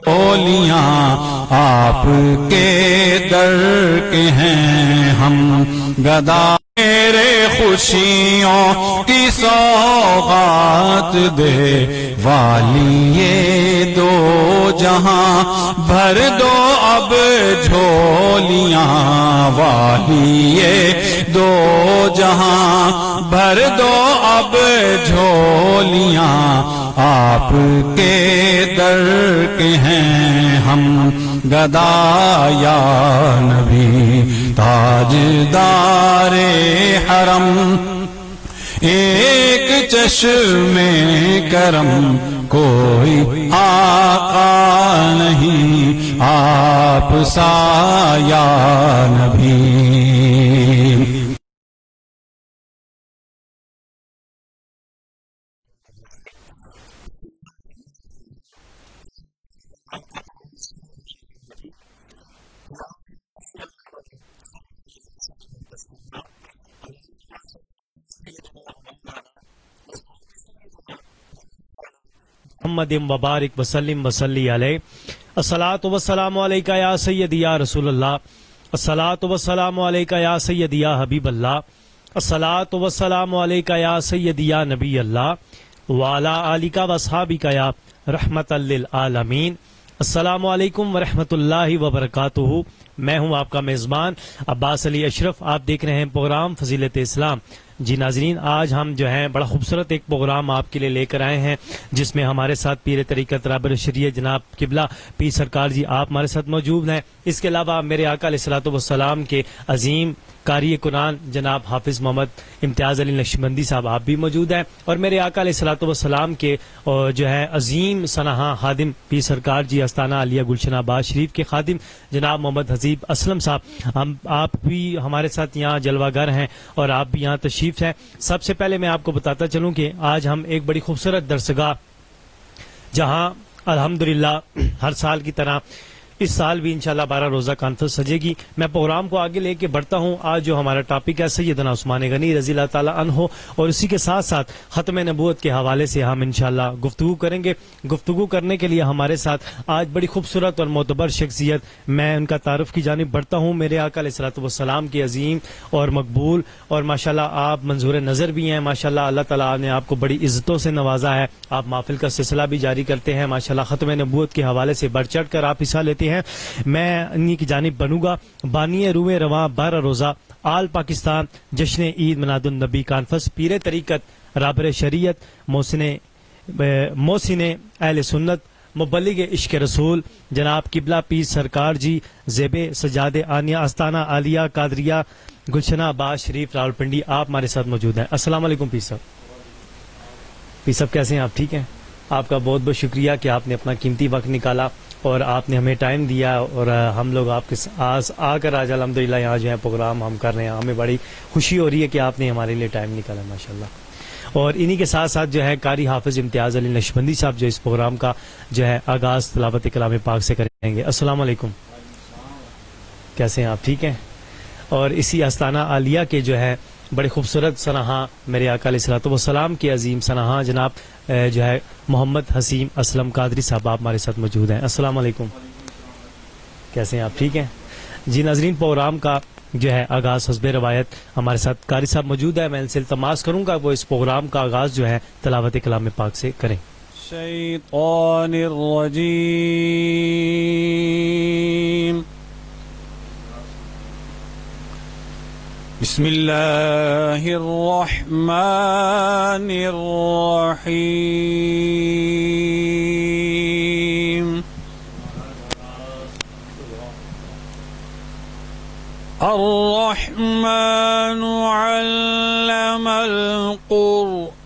اولیاں آپ کے در کے ہیں ہم گدا، میرے خوشیوں کی سوغات دے والی یہ دو جہاں، بھر دو اب جھولیاں والی یہ دو جہاں، بھر دو اب جھولیاں آپ کے در کے ہیں ہم گدا، یا نبی تاجدار حرم، ایک چشم کرم کوئی آقا نہیں آپ سا یا نبی۔ محمد وبارک وسلم وصلی علیہ۔ الصلاۃ والسلام علیک یا سیدی یا رسول اللہ، الصلاۃ والسلام علیک یا سیدی یا حبیب اللہ، الصلاۃ والسلام علیک یا سیدی یا نبی اللہ، وعلی آلک واصحابک یا رحمۃ للعالمین۔ السلام علیکم ورحمۃ اللہ وبرکاتہ۔ میں ہوں آپ کا میزبان عباس علی اشرف، آپ دیکھ رہے ہیں پروگرام فضیلت اسلام۔ جی ناظرین، آج ہم جو ہیں بڑا خوبصورت ایک پروگرام آپ کے لیے لے کر آئے ہیں، جس میں ہمارے ساتھ پیر طریقت رابر شریعت جناب قبلہ پیر سرکار جی آپ ہمارے ساتھ موجود ہیں۔ اس کے علاوہ میرے آقا علیہ الصلوۃ والسلام کے عظیم قاری قرآن جناب حافظ محمد امتیاز علی نقشبندی صاحب آپ بھی موجود ہیں، اور میرے آقا علیہ الصلوۃ والسلام کے جو ہے عظیم سنہا خادم پیر سرکار جی استانہ علیہ گلشن آباد شریف کے خادم جناب محمد حسیب اسلم صاحب، آپ بھی ہمارے ساتھ یہاں جلوہ گر ہیں اور آپ بھی یہاں تشریف ہیں۔ سب سے پہلے میں آپ کو بتاتا چلوں کہ آج ہم ایک بڑی خوبصورت درسگاہ، جہاں الحمدللہ ہر سال کی طرح اس سال بھی انشاءاللہ 12 روزہ کانفرنس سجے گی۔ میں پروگرام کو آگے لے کے بڑھتا ہوں۔ آج جو ہمارا ٹاپک ہے سیدنا عثمان غنی رضی اللہ تعالیٰ عنہ، اور اسی کے ساتھ ساتھ ختم نبوت کے حوالے سے ہم انشاءاللہ گفتگو کریں گے۔ گفتگو کرنے کے لیے ہمارے ساتھ آج بڑی خوبصورت اور معتبر شخصیت، میں ان کا تعارف کی جانب بڑھتا ہوں۔ میرے آقا علیہ الصلوۃ والسلام کے عظیم اور مقبول، اور ماشاءاللہ آپ منظور نظر بھی ہیں، ماشاءاللہ اللہ تعالیٰ نے آپ کو بڑی عزتوں سے نوازا ہے۔ آپ محفل کا سلسلہ بھی جاری کرتے ہیں، ماشاءاللہ ختم نبوت کے حوالے سے بڑھ چڑھ کر آپ حصہ لیتے ہیں۔ میں انہی کی جانب بنوں گا۔ بانی روئے رواں 12 روزہ آل پاکستان جشن عید میلاد النبی کانفرنس، پیر طریقت رابر شریعت، محسن اہل سنت، مبلغ عشق رسول جناب قبلہ پیر سرکار جی زیب سجاد آنیہ استانہ عالیہ قادریہ گلشن آباد شریف راولپنڈی، آپ ہمارے ساتھ موجود ہیں۔ السلام علیکم پیر صاحب۔ پیر صاحب کیسے ہیں آپ؟ ٹھیک ہیں؟ آپ کا بہت بہت شکریہ کہ آپ نے اپنا قیمتی وقت نکالا اور آپ نے ہمیں ٹائم دیا، اور ہم لوگ آپ کے آ کر آج الحمدللہ یہاں جو ہے پروگرام ہم کر رہے ہیں۔ ہمیں بڑی خوشی ہو رہی ہے کہ آپ نے ہمارے لیے ٹائم نکالا ماشاءاللہ۔ اور انہی کے ساتھ ساتھ جو ہے قاری حافظ امتیاز علی نقشبندی صاحب جو اس پروگرام کا جو ہے آغاز تلاوت کلام پاک سے کریں گے۔ السلام علیکم، کیسے ہیں آپ؟ ٹھیک ہیں؟ اور اسی استانہ عالیہ کے جو ہے بڑے خوبصورت سنہا میرے آقا علیہ الصلوۃ والسلام کے عظیم سنہا جناب جو ہے محمد حسیم اسلم قادری صاحب آپ ہمارے ساتھ موجود ہیں۔ السلام علیکم، کیسے ہیں آپ؟ ٹھیک ہیں؟ جی ناظرین، پروگرام کا جو ہے آغاز حسب روایت ہمارے ساتھ قاری صاحب موجود ہے۔ میں ان سے التماس کروں گا وہ اس پروگرام کا آغاز جو ہے تلاوت کلام پاک سے کریں۔ شیطان الرجیم، بسم اللہ الرحمن الرحیم، الرحمن علم القرآن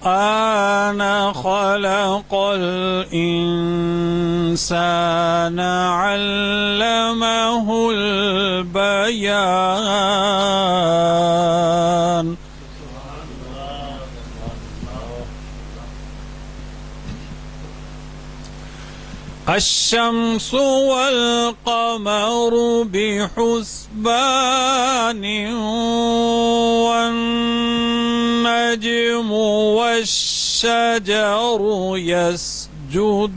خلق الإنسان علمه البيان، الشمس والقمر بحسبان، والنجم والشجر يسجدان،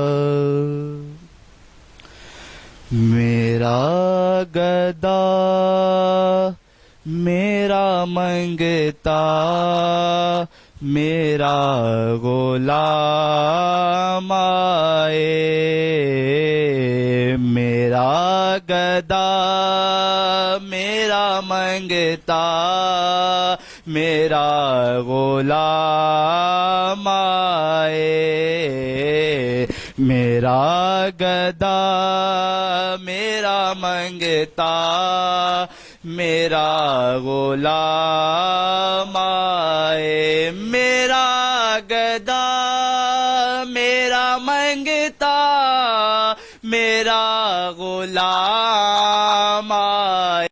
میرا منگتا میرا غلام آئے، میرا گدا میرا منگتا میرا غلام آئے، میرا گدا میرا منگتا میرا غلام آئے، میرا گدا میرا منگتا میرا غلام آئے۔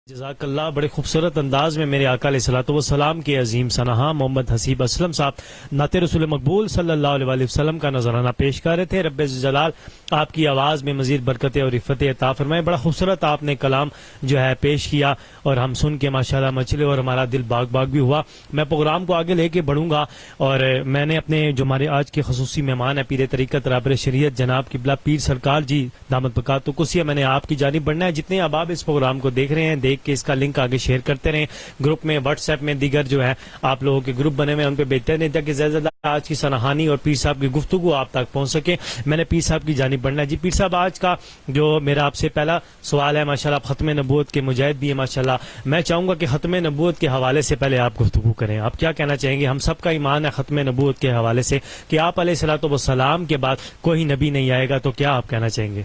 جزاک اللہ، بڑے خوبصورت انداز میں میرے آقا علیہ الصلوۃ والسلام کے عظیم سنہا محمد حسیب اسلم صاحب نعت رسول مقبول صلی اللہ علیہ وآلہ وسلم کا نذرانہ پیش کر رہے تھے۔ رب جلال آپ کی آواز میں مزید برکتیں اور عفت عطا فرمائے۔ بڑا خوبصورت آپ نے کلام جو ہے پیش کیا اور ہم سن کے ماشاءاللہ مچلے اور ہمارا دل باغ باغ بھی ہوا۔ میں پروگرام کو آگے لے کے بڑھوں گا اور میں نے اپنے جو ہمارے آج کے خصوصی مہمان ہیں پیر طریقت رابر شریعت جناب قبلہ پیر سرکار جی دامت بقاتہ قدسیہ، میں نے آپ کی جانب بڑھنا ہے۔ جتنے احباب اس پروگرام کو دیکھ رہے ہیں دیکھ کے اس کا لنک آگے شیئر کرتے رہیں، گروپ میں واٹس ایپ میں دیگر جو ہے آپ لوگوں کے گروپ بنے ہوئے ان پہ بھیجتے رہیں تاکہ زیادہ زیادہ آج کی سنہانی اور پیر صاحب کی گفتگو آپ تک پہنچ سکے۔ میں نے پیر صاحب کی جانب بڑھنا ہے۔ جی پیر صاحب، آج کا جو میرا آپ سے پہلا سوال ہے، ماشاءاللہ آپ ختم نبوت کے مجاہد بھی ہیں ماشاءاللہ، میں چاہوں گا کہ ختم نبوت کے حوالے سے پہلے آپ گفتگو کریں۔ آپ کیا کہنا چاہیں گے؟ ہم سب کا ایمان ہے ختم نبوت کے حوالے سے کہ آپ علیہ الصلوۃ والسلام کے بعد کوئی نبی نہیں آئے گا، تو کیا آپ کہنا چاہیں گے؟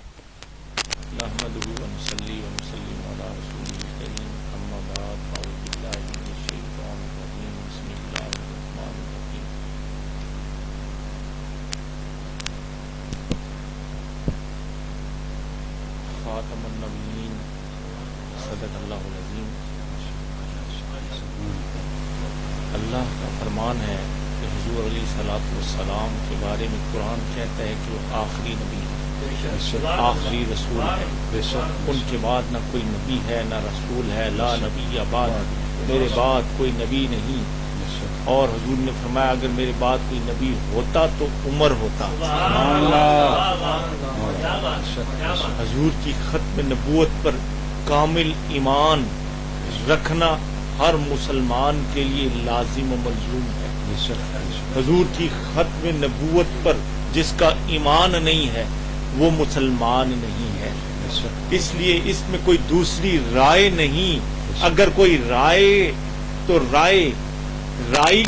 خاتم النبیین صدق اللہ العظیم۔ اللہ کا فرمان ہے کہ حضور علیہ الصلوۃ والسلام کے بارے میں قرآن کہتا ہے کہ وہ آخری نبی ہے، آخری رسول ہے، ان کے بعد نہ کوئی نبی ہے نہ رسول ہے، لا نبی بعد، میرے بعد کوئی نبی نہیں۔ اور حضور نے فرمایا اگر میرے بعد کوئی نبی ہوتا تو عمر ہوتا۔ حضور کی ختم نبوت پر کامل ایمان رکھنا ہر مسلمان کے لیے لازم و ملزوم ہے۔ حضور کی ختم نبوت پر جس کا ایمان نہیں ہے وہ مسلمان نہیں ہے۔ اس لیے اس میں کوئی دوسری رائے نہیں، اگر کوئی رائے تو رائے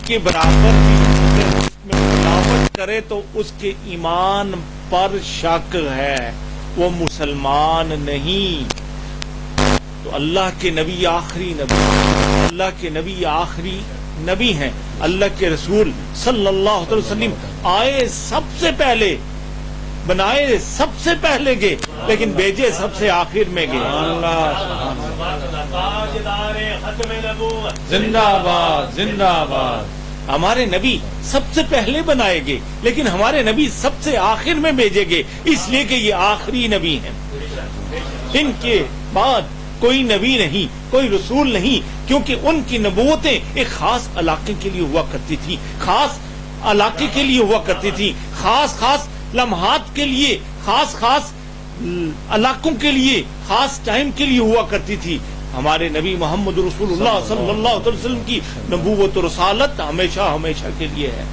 کے برابر بھی اگر اس میں ملاوٹ کرے تو اس کے ایمان پر شک ہے، وہ مسلمان نہیں۔ تو اللہ کے نبی آخری نبی، اللہ کے نبی آخری نبی ہیں۔ اللہ کے رسول صلی اللہ علیہ وسلم آئے سب سے پہلے، بنائے سب سے پہلے گئے، لیکن بھیجے سب سے آخر میں گئے۔ زندہ باد زندہ باد۔ ہمارے نبی سب سے پہلے بنائے گئے لیکن ہمارے نبی سب سے آخر میں بھیجے گئے، اس لیے کہ یہ آخری نبی ہیں۔ ان کے بعد کوئی نبی نہیں، کوئی رسول نہیں، کیونکہ ان کی نبوتیں ایک خاص علاقے کے لیے ہوا کرتی تھی، خاص علاقے کے لیے ہوا کرتی تھی، خاص لمحات کے لیے، خاص علاقوں کے لیے، خاص ٹائم کے لیے ہوا کرتی تھی۔ ہمارے نبی محمد رسول اللہ صلی اللہ علیہ وسلم کی نبوت و رسالت ہمیشہ ہمیشہ کے لیے ہے۔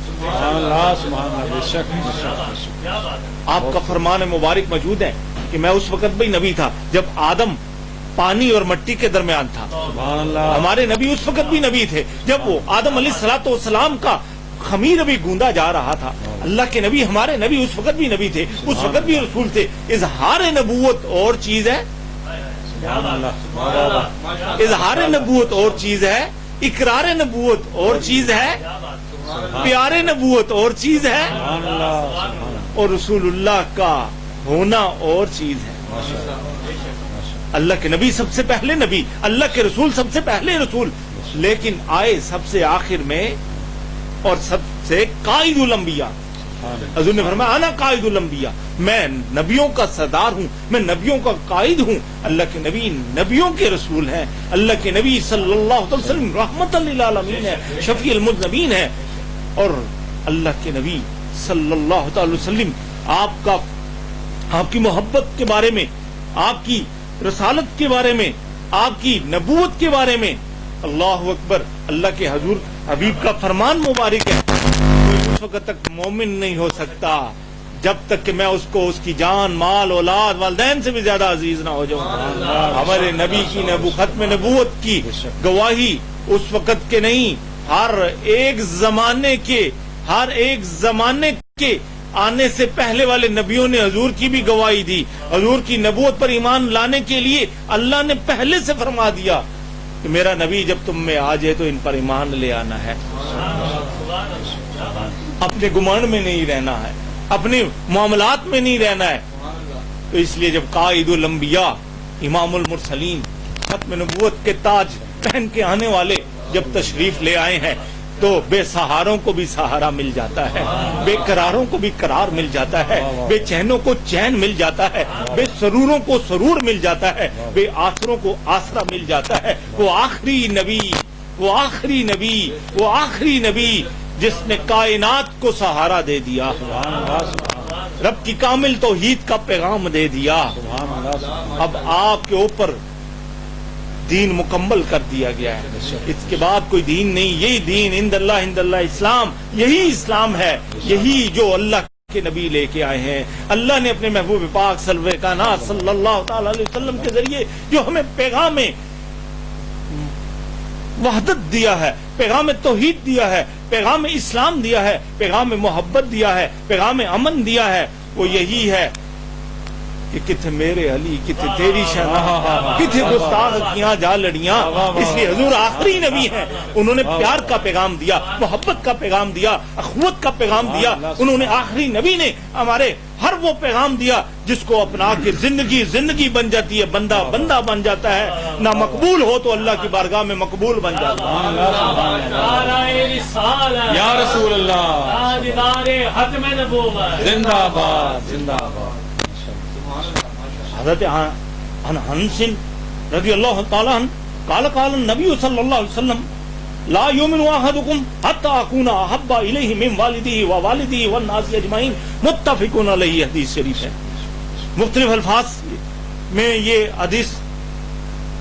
آپ کا فرمان مبارک موجود ہے کہ میں اس وقت بھی نبی تھا جب آدم پانی اور مٹی کے درمیان تھا. سبحان اللہ. ہمارے نبی اس وقت بھی نبی تھے جب وہ آدم علیہ الصلوۃ والسلام کا خمیر ابھی گوندا جا رہا تھا. اللہ کے نبی ہمارے نبی اس وقت بھی نبی تھے, اس وقت بھی رسول تھے. اظہار نبوت اور چیز ہے, سبحان اللہ. اظہار نبوت اور چیز ہے, اقرار نبوت اور چیز ہے, پیارے نبوت اور چیز ہے, سبحان اللہ. اور رسول اللہ کا ہونا اور چیز ہے. اللہ کے نبی سب سے پہلے نبی, اللہ کے رسول سب سے پہلے رسول, لیکن آئے سب سے آخر میں اور سب سے قائد الانبیاء. حضور نے فرمایا انا قائد الانبیاء, میں نبیوں کا سردار ہوں, میں نبیوں کا قائد ہوں. اللہ کے نبی نبیوں کے رسول ہیں. اللہ کے نبی صلی اللہ علیہ وسلم رحمت للعالمین ہے, شفیع المذنبین ہے. اور اللہ کے نبی صلی اللہ تعالی وسلم آپ کی محبت کے بارے میں, آپ کی رسالت کے بارے میں, آپ کی نبوت کے بارے میں, اللہ اکبر, اللہ کے حضور حبیب کا فرمان مبارک ہے, کوئی اس وقت تک مومن نہیں ہو سکتا جب تک کہ میں اس کو اس کی جان, مال, اولاد, والدین سے بھی زیادہ عزیز نہ ہو جاؤں. ہمارے نبی کی ختم نبوت کی گواہی اس وقت کے نہیں, ہر ایک زمانے کے آنے سے پہلے والے نبیوں نے حضور کی بھی گواہی دی. حضور کی نبوت پر ایمان لانے کے لیے اللہ نے پہلے سے فرما دیا کہ میرا نبی جب تم میں آ جائے تو ان پر ایمان لے آنا ہے, اپنے گمان میں نہیں رہنا ہے, اپنے معاملات میں نہیں رہنا ہے. تو اس لیے جب قائد الانبیاء, امام المرسلین, ختم نبوت کے تاج پہن کے آنے والے جب تشریف لے آئے ہیں تو بے سہاروں کو بھی سہارا مل جاتا ہے, بے قراروں کو بھی قرار مل جاتا ہے, بے چینوں کو چین مل جاتا ہے, بے سروروں کو سرور مل جاتا ہے, بے آسروں کو آسرا مل جاتا ہے. وہ آخری نبی جس نے کائنات کو سہارا دے دیا, رب کی کامل توحید کا پیغام دے دیا. اب آپ کے اوپر دین مکمل کر دیا گیا ہے, اس کے بعد کوئی دین نہیں. یہی دین عند اللہ اسلام, یہی اسلام ہے, یہی جو اللہ کے نبی لے کے آئے ہیں. اللہ نے اپنے محبوب پاک صلی کائنات صلی اللہ تعالی علیہ وسلم کے ذریعے جو ہمیں پیغام وحدت دیا ہے, پیغام توحید دیا ہے, پیغام اسلام دیا ہے, پیغام محبت دیا ہے, پیغام امن دیا ہے, وہ یہی ہے کہ کتھے میرے علی, کتھے تیری شہناہ, کتھے گستاخ کیاں جا لڑیاں. اس لیے حضور آخری نبی ہیں. انہوں نے پیار کا پیغام دیا, محبت کا پیغام دیا, اخوت کا پیغام دیا. انہوں نے آخری نبی نے ہمارے ہر وہ پیغام دیا جس کو اپنا کے زندگی بن جاتی ہے, بندہ بن جاتا ہے. نہ مقبول ہو تو اللہ کی بارگاہ میں مقبول بن جاتا ہے. یا رسول اللہ, زندہ باد, زندہ باد. حضرت انس رضی اللہ تعالی عنہ قال النبی صلی اللہ علیہ وسلم لا یؤمن احدکم حتی اکون احب الیہ من والدہ ووالدہ والناس اجمعین, متفق علیہ. حدیث شریف ہے. مختلف الفاظ میں یہ حدیث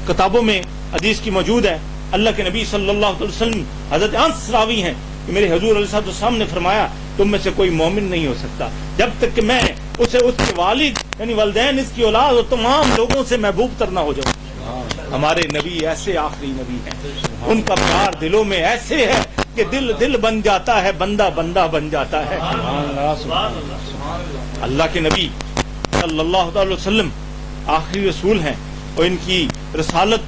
کتابوں میں حدیث کی موجود ہے. اللہ کے نبی صلی اللہ علیہ وسلم حضرت انس راوی ہیں کہ میرے حضور علیہ السلام نے فرمایا تم میں سے کوئی مومن نہیں ہو سکتا جب تک کہ میں اسے اس کے والد یعنی والدین, اس کی اولاد اور تمام لوگوں سے محبوب تر نہ ہو جاؤں. ہمارے نبی ایسے آخری نبی ہیں, ان کا پیار دلوں میں ایسے ہے کہ دل بن جاتا ہے, بندہ بن جاتا ہے. اللہ کے نبی صلی اللہ علیہ وسلم آخری رسول ہیں, اور ان کی رسالت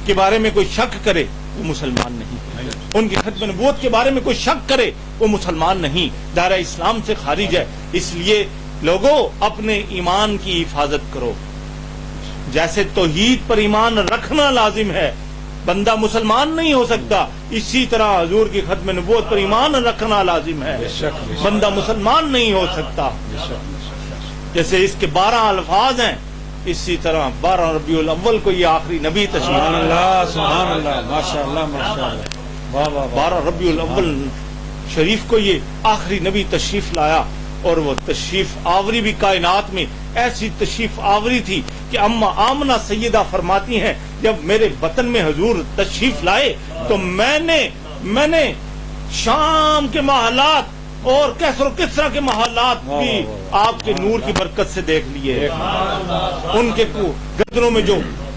کے بارے میں کوئی شک کرے وہ مسلمان نہیں. ان کی ختم نبوت کے بارے میں کوئی شک کرے وہ مسلمان نہیں, دائرہ اسلام سے خارج ہے. اس لیے لوگوں اپنے ایمان کی حفاظت کرو. جیسے توحید پر ایمان رکھنا لازم ہے, بندہ مسلمان نہیں ہو سکتا, اسی طرح حضور کی ختم نبوت پر ایمان رکھنا لازم ہے, بندہ مسلمان نہیں ہو سکتا. جیسے اس کے 12 الفاظ ہیں, اسی طرح 12 ربیع الاول کو یہ آخری نبی تشریف لایا. سبحان اللہ, ماشاء اللہ, ماشاء اللہ. 12 ربیع الاول شریف کو یہ آخری نبی تشریف لایا, اور وہ تشریف آوری بھی کائنات میں ایسی تشریف آوری تھی کہ اما آمنہ سیدہ فرماتی ہیں جب میرے وطن میں حضور تشریف لائے تو میں نے شام کے محلات اور کیسر و کسرا کے محلات بھی آپ کے نور کی برکت سے دیکھ لیے. ان کے گردنوں میں جو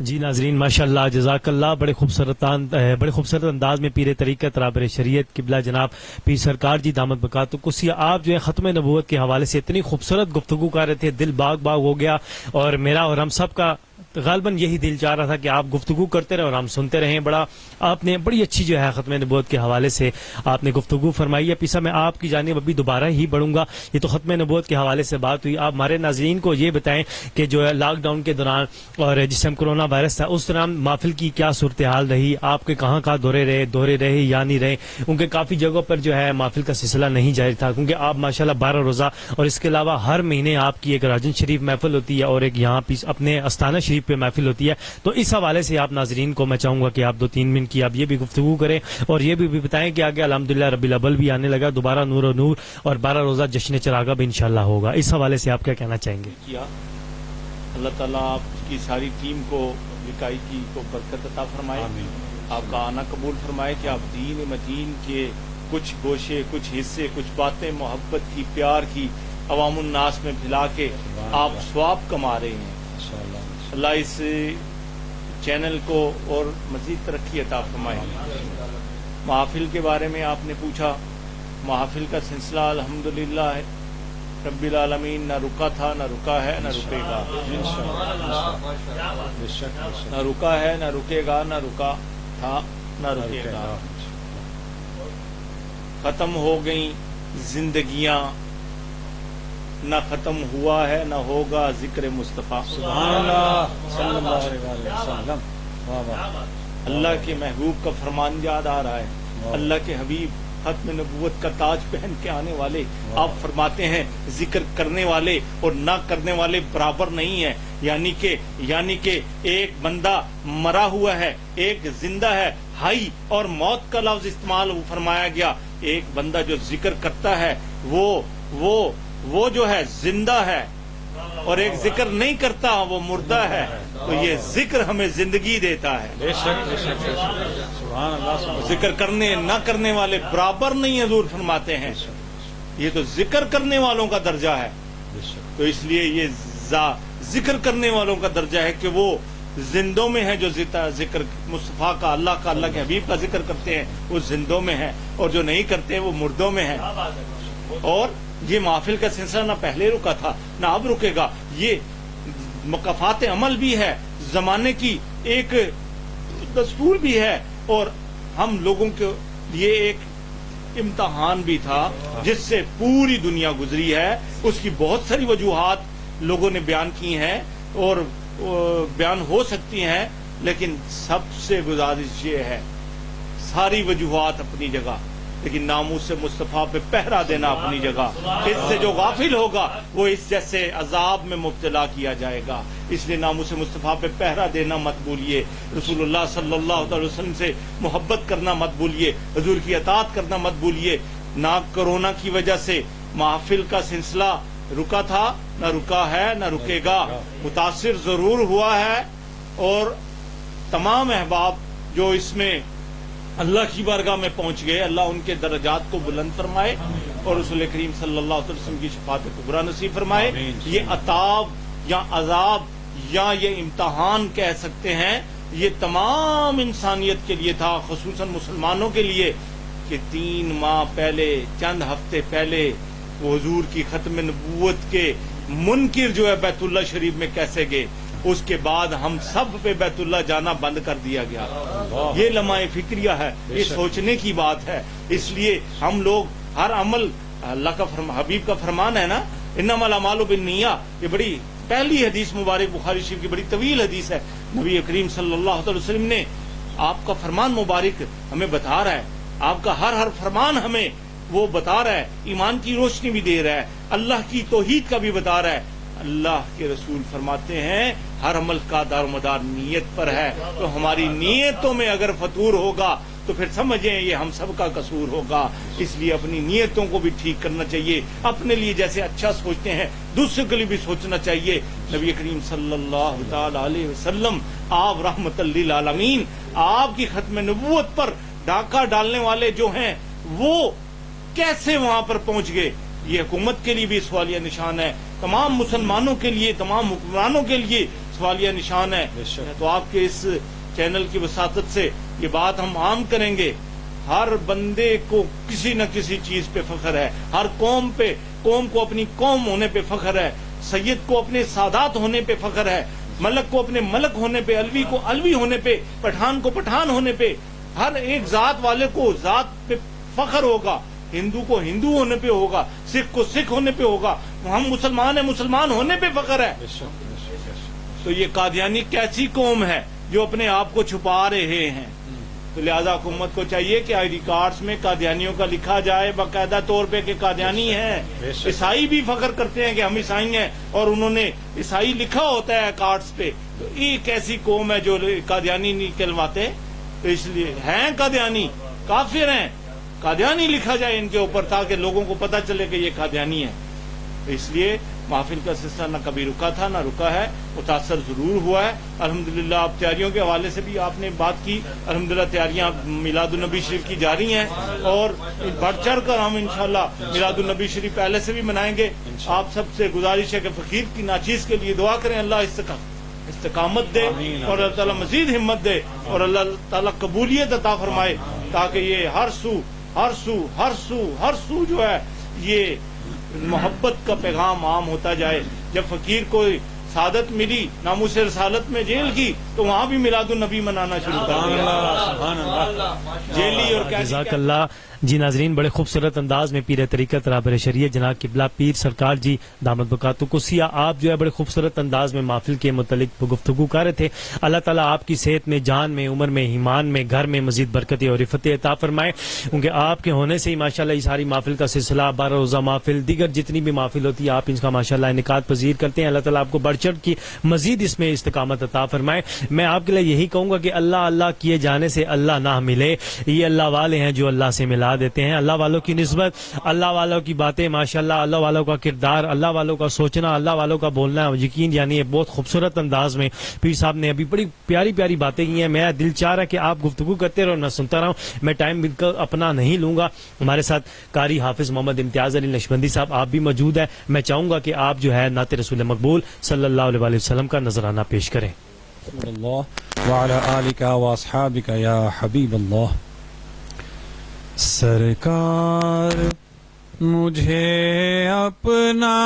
جی ناظرین ماشاءاللہ جزاکاللہ، بڑے خوبصورت انداز میں پیر طریقت رابر شریعت قبلہ جناب پیر سرکار جی دامت بقاتہ قدسی آپ جو ہے ختم نبوت کے حوالے سے اتنی خوبصورت گفتگو کر رہے تھے، دل باغ باغ ہو گیا، اور میرا اور ہم سب کا غالباً یہی دل چاہ رہا تھا کہ آپ گفتگو کرتے رہے اور ہم سنتے رہیں۔ آپ نے بڑی اچھی جو ہے ختم نبوت کے حوالے سے آپ نے گفتگو فرمائی ہے۔ پیسا میں آپ کی جانب ابھی دوبارہ ہی بڑھوں گا، یہ تو ختم نبوت کے حوالے سے بات ہوئی۔ آپ ہمارے ناظرین کو یہ بتائیں کہ جو ہے لاک ڈاؤن کے دوران اور جس ٹائم کرونا وائرس تھا اس دوران محفل کی کیا صورتحال رہی، آپ کے کہاں دورے رہے یا نہیں رہے؟ کیونکہ کافی جگہوں پر جو ہے محفل کا سلسلہ نہیں جاری تھا، کیونکہ آپ ماشاءاللہ 12 روزہ اور اس کے علاوہ ہر مہینے آپ کی ایک راجن شریف محفل ہوتی ہے اور ایک یہاں اپنے استانہ شریف پہ محفل ہوتی ہے، تو اس حوالے سے آپ ناظرین کو میں چاہوں گا کہ آپ 2-3 منٹ کی آپ یہ بھی گفتگو کریں اور یہ بھی بتائیں کہ آگے الحمدللہ ربیع الاول بھی آنے لگا، دوبارہ نور و نور اور 12 روزہ جشن چراغا بھی انشاءاللہ ہوگا، اس حوالے سے آپ کیا کہنا چاہیں گے؟ کیا اللہ تعالیٰ آپ کی ساری ٹیم کو لکائی کی کو برکت عطا فرمائے، آپ کا آنا قبول فرمائے کہ آپ دین مدین کے کچھ گوشے، کچھ حصے، کچھ باتیں محبت کی، پیار کی عوام الناس میں پھیلا کے آپ ثواب کما رہے ہیں۔ اللہ اس چینل کو اور مزید ترقی عطا فرمائے۔ محافل کے بارے میں آپ نے پوچھا، محافل کا سلسلہ الحمدللہ رب العالمین نہ رکا تھا، نہ رکا ہے، نہ رکے گا، نہ رکا ہے، نہ رکے گا، نہ رکا تھا، نہ رکے گا۔ ختم ہو گئیں زندگیاں، نہ ختم ہوا ہے نہ ہوگا ذکر مصطفیٰ۔ سبحان اللہ صلی اللہ علیہ وسلم۔ واہ واہ، اللہ کے محبوب کا فرمان یاد آ رہا ہے، اللہ کے حبیب ختم نبوت کا تاج پہن کے آنے والے، آپ فرماتے ہیں ذکر کرنے والے اور نہ کرنے والے برابر نہیں ہیں، یعنی کہ ایک بندہ مرا ہوا ہے، ایک زندہ ہے، حی اور موت کا لفظ استعمال فرمایا گیا۔ ایک بندہ جو ذکر کرتا ہے وہ جو ہے زندہ ہے، اور ایک ذکر نہیں کرتا وہ مردہ ہے، تو یہ ذکر ہمیں زندگی دیتا ہے۔ بے شک بے شک بے شک، سبحان اللہ۔ ذکر کرنے نہ کرنے والے برابر نہیں، حضور فرماتے ہیں، یہ تو ذکر کرنے والوں کا درجہ ہے، تو اس لیے یہ ذکر کرنے والوں کا درجہ ہے کہ وہ زندوں میں ہے، جو ذکر مصطفیٰ کا، اللہ کے حبیب کا ذکر کرتے ہیں وہ زندوں میں ہے، اور جو نہیں کرتے وہ مردوں میں ہے۔ اور یہ محفل کا سلسلہ نہ پہلے رکا تھا نہ اب رکے گا، یہ مقافات عمل بھی ہے، زمانے کی ایک دستور بھی ہے، اور ہم لوگوں کے لیے ایک امتحان بھی تھا جس سے پوری دنیا گزری ہے۔ اس کی بہت ساری وجوہات لوگوں نے بیان کی ہیں اور بیان ہو سکتی ہیں، لیکن سب سے گزارش یہ ہے، ساری وجوہات اپنی جگہ، لیکن ناموس مصطفیٰ پہ پہرا دینا اپنی جگہ۔ اس سے جو غافل ہوگا وہ اس جیسے عذاب میں مبتلا کیا جائے گا، اس لیے ناموس مصطفیٰ پہ پہرا دینا مت بھولیے، رسول اللہ صلی اللہ علیہ وسلم سے محبت کرنا مت بھولیے، حضور کی اطاعت کرنا مت بھولیے۔ نہ کرونا کی وجہ سے محفل کا سلسلہ رکا تھا، نہ رکا ہے، نہ رکے گا، متاثر ضرور ہوا ہے، اور تمام احباب جو اس میں اللہ کی بارگاہ میں پہنچ گئے، اللہ ان کے درجات کو بلند فرمائے اور رسول کریم صلی اللہ علیہ وسلم کی شفاعت کبریٰ نصیب فرمائے۔ یہ عطاب یا عذاب یا یہ امتحان کہہ سکتے ہیں، یہ تمام انسانیت کے لیے تھا، خصوصاً مسلمانوں کے لیے، کہ 3 ماہ پہلے، چند ہفتے پہلے وہ حضور کی ختم نبوت کے منکر جو ہے بیت اللہ شریف میں کیسے گئے، اس کے بعد ہم سب پہ بیت اللہ جانا بند کر دیا گیا۔ یہ لمحہ فکریہ ہے، یہ سوچنے کی بات ہے۔ اس لیے ہم لوگ ہر عمل، اللہ کا حبیب کا فرمان ہے نا، انما الاعمال بالنیات، یہ بڑی پہلی حدیث مبارک بخاری شریف کی بڑی طویل حدیث ہے، نبی کریم صلی اللہ علیہ وسلم نے آپ کا فرمان مبارک ہمیں بتا رہا ہے، آپ کا ہر فرمان ہمیں وہ بتا رہا ہے، ایمان کی روشنی بھی دے رہا ہے، اللہ کی توحید کا بھی بتا رہا ہے۔ اللہ کے رسول فرماتے ہیں ہر عمل کا دار و مدار نیت پر ہے، تو ہماری نیتوں میں اگر فطور ہوگا تو پھر سمجھیں یہ ہم سب کا قصور ہوگا. اس لیے اپنی نیتوں کو بھی ٹھیک کرنا چاہیے. اپنے لیے جیسے اچھا سوچتے ہیں دوسرے کے لیے بھی سوچنا چاہیے. نبی کریم صلی اللہ تعالی علیہ وسلم آپ رحمت للعالمین، آپ کی ختم نبوت پر ڈاکہ ڈالنے والے جو ہیں وہ کیسے وہاں پر پہنچ گئے؟ یہ حکومت کے لیے بھی سوالیہ نشان ہے، تمام مسلمانوں کے لیے، تمام حکمرانوں کے لیے سوالیہ نشان ہے. تو آپ کے اس چینل کی وساطت سے یہ بات ہم عام کریں گے. ہر بندے کو کسی نہ کسی چیز پہ فخر ہے، ہر قوم کو اپنی قوم ہونے پہ فخر ہے، سید کو اپنے سادات ہونے پہ فخر ہے، ملک کو اپنے ملک ہونے پہ، علوی کو علوی ہونے پہ، پٹھان کو پٹھان ہونے پہ، ہر ایک ذات والے کو ذات پہ فخر ہوگا. ہندو کو ہندو ہونے پہ ہوگا، سکھ کو سکھ ہونے پہ ہوگا. ہم مسلمان ہیں، مسلمان ہونے پہ فخر ہے. تو یہ قادیانی کیسی قوم ہے جو اپنے آپ کو چھپا رہے ہیں؟ تو لہذا حکومت کو چاہیے کہ آئی ڈی کارڈز میں قادیانیوں کا لکھا جائے باقاعدہ طور پہ کہ قادیانی ہیں. عیسائی بھی فخر کرتے ہیں کہ ہم عیسائی ہیں اور انہوں نے عیسائی لکھا ہوتا ہے کارڈز پہ. تو یہ کیسی قوم ہے جو قادیانی نہیں کہلواتے؟ تو اس لیے ہیں قادیانی، کافر ہیں، قادیانی لکھا جائے ان کے اوپر تاکہ لوگوں کو پتہ چلے کہ یہ قادیانی ہے. تو اس لیے محفل کا سلسلہ نہ کبھی رکا تھا نہ رکا ہے، متاثر ضرور ہوا ہے. الحمدللہ اب تیاریوں کے حوالے سے بھی آپ نے بات کی. الحمدللہ تیاریاں میلاد النبی شریف کی جاری ہیں اور بڑھ چڑھ کر ہم انشاءاللہ میلاد النبی شریف پہلے سے بھی منائیں گے. آپ سب سے گزارش ہے کہ فقیر کی ناچیز کے لیے دعا کریں، اللہ استقامت دے اور اللہ تعالیٰ مزید ہمت دے اور اللہ تعالیٰ قبولیت عطا فرمائے تاکہ یہ ہر سو جو ہے یہ محبت کا پیغام عام ہوتا جائے. جب فقیر کو سعادت ملی ناموس رسالت میں جیل کی تو وہاں بھی میلاد النبی منانا شروع کر دیا. جیلی اور جزاک اللہ. جی ناظرین، بڑے خوبصورت انداز میں پیر طریقت رہبر شریعت جناب قبلہ پیر سرکار جی دامت برکاتہ قدسیہ آپ جو ہے بڑے خوبصورت انداز میں محفل کے متعلق گفتگو کر رہے تھے. اللہ تعالیٰ آپ کی صحت میں، جان میں، عمر میں، ایمان میں، گھر میں مزید برکتیں اور عفت عطا فرمائے. کیونکہ آپ کے ہونے سے ہی ماشاءاللہ یہ ساری محفل کا سلسلہ 12 روزہ محفل دیگر جتنی بھی محفل ہوتی ہے آپ ان کا ماشاءاللہ انعقاد پذیر کرتے ہیں. اللہ تعالیٰ آپ کو بڑھ چڑھ کی مزید اس میں استقامت عطا فرمائے. میں آپ کے لیے یہی کہوں گا کہ اللہ اللہ کیے جانے سے اللہ نہ ملے. یہ اللہ والے ہیں جو اللہ سے ملا دیتے ہیں. اللہ والوں کی نسبت، اللہ والوں کی باتیں ماشاءاللہ، اللہ والوں کا کردار، اللہ والوں کا سوچنا، اللہ والوں کا بولنا، یقین یعنی یہ بہت خوبصورت انداز میں پیر صاحب نے ابھی بڑی پیاری پیاری باتیں کی ہیں. میرا دل چاہ رہا ہے کہ آپ گفتگو کرتے رہو، میں سنتا رہا ہوں. میں ٹائم بالکل اپنا نہیں لوں گا. ہمارے ساتھ قاری حافظ محمد امتیاز علی نقشبندی صاحب آپ بھی موجود ہیں. میں چاہوں گا کہ آپ جو ہے نعت رسول مقبول صلی اللہ علیہ وسلم کا نذرانہ پیش کریں. اللہ وعلی آلک واصحابک یا حبیب اللہ. سرکار مجھے اپنا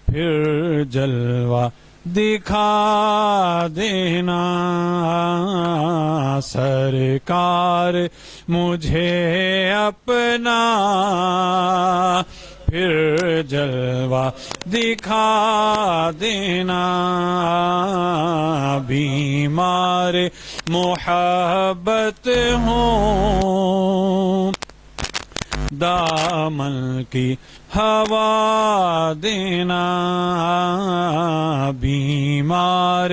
پھر جلوہ دکھا دینا. سرکار مجھے اپنا پھر جلوہ دکھا دینا. بیمار محبت ہوں دامن کی ہوا دینا. بیمار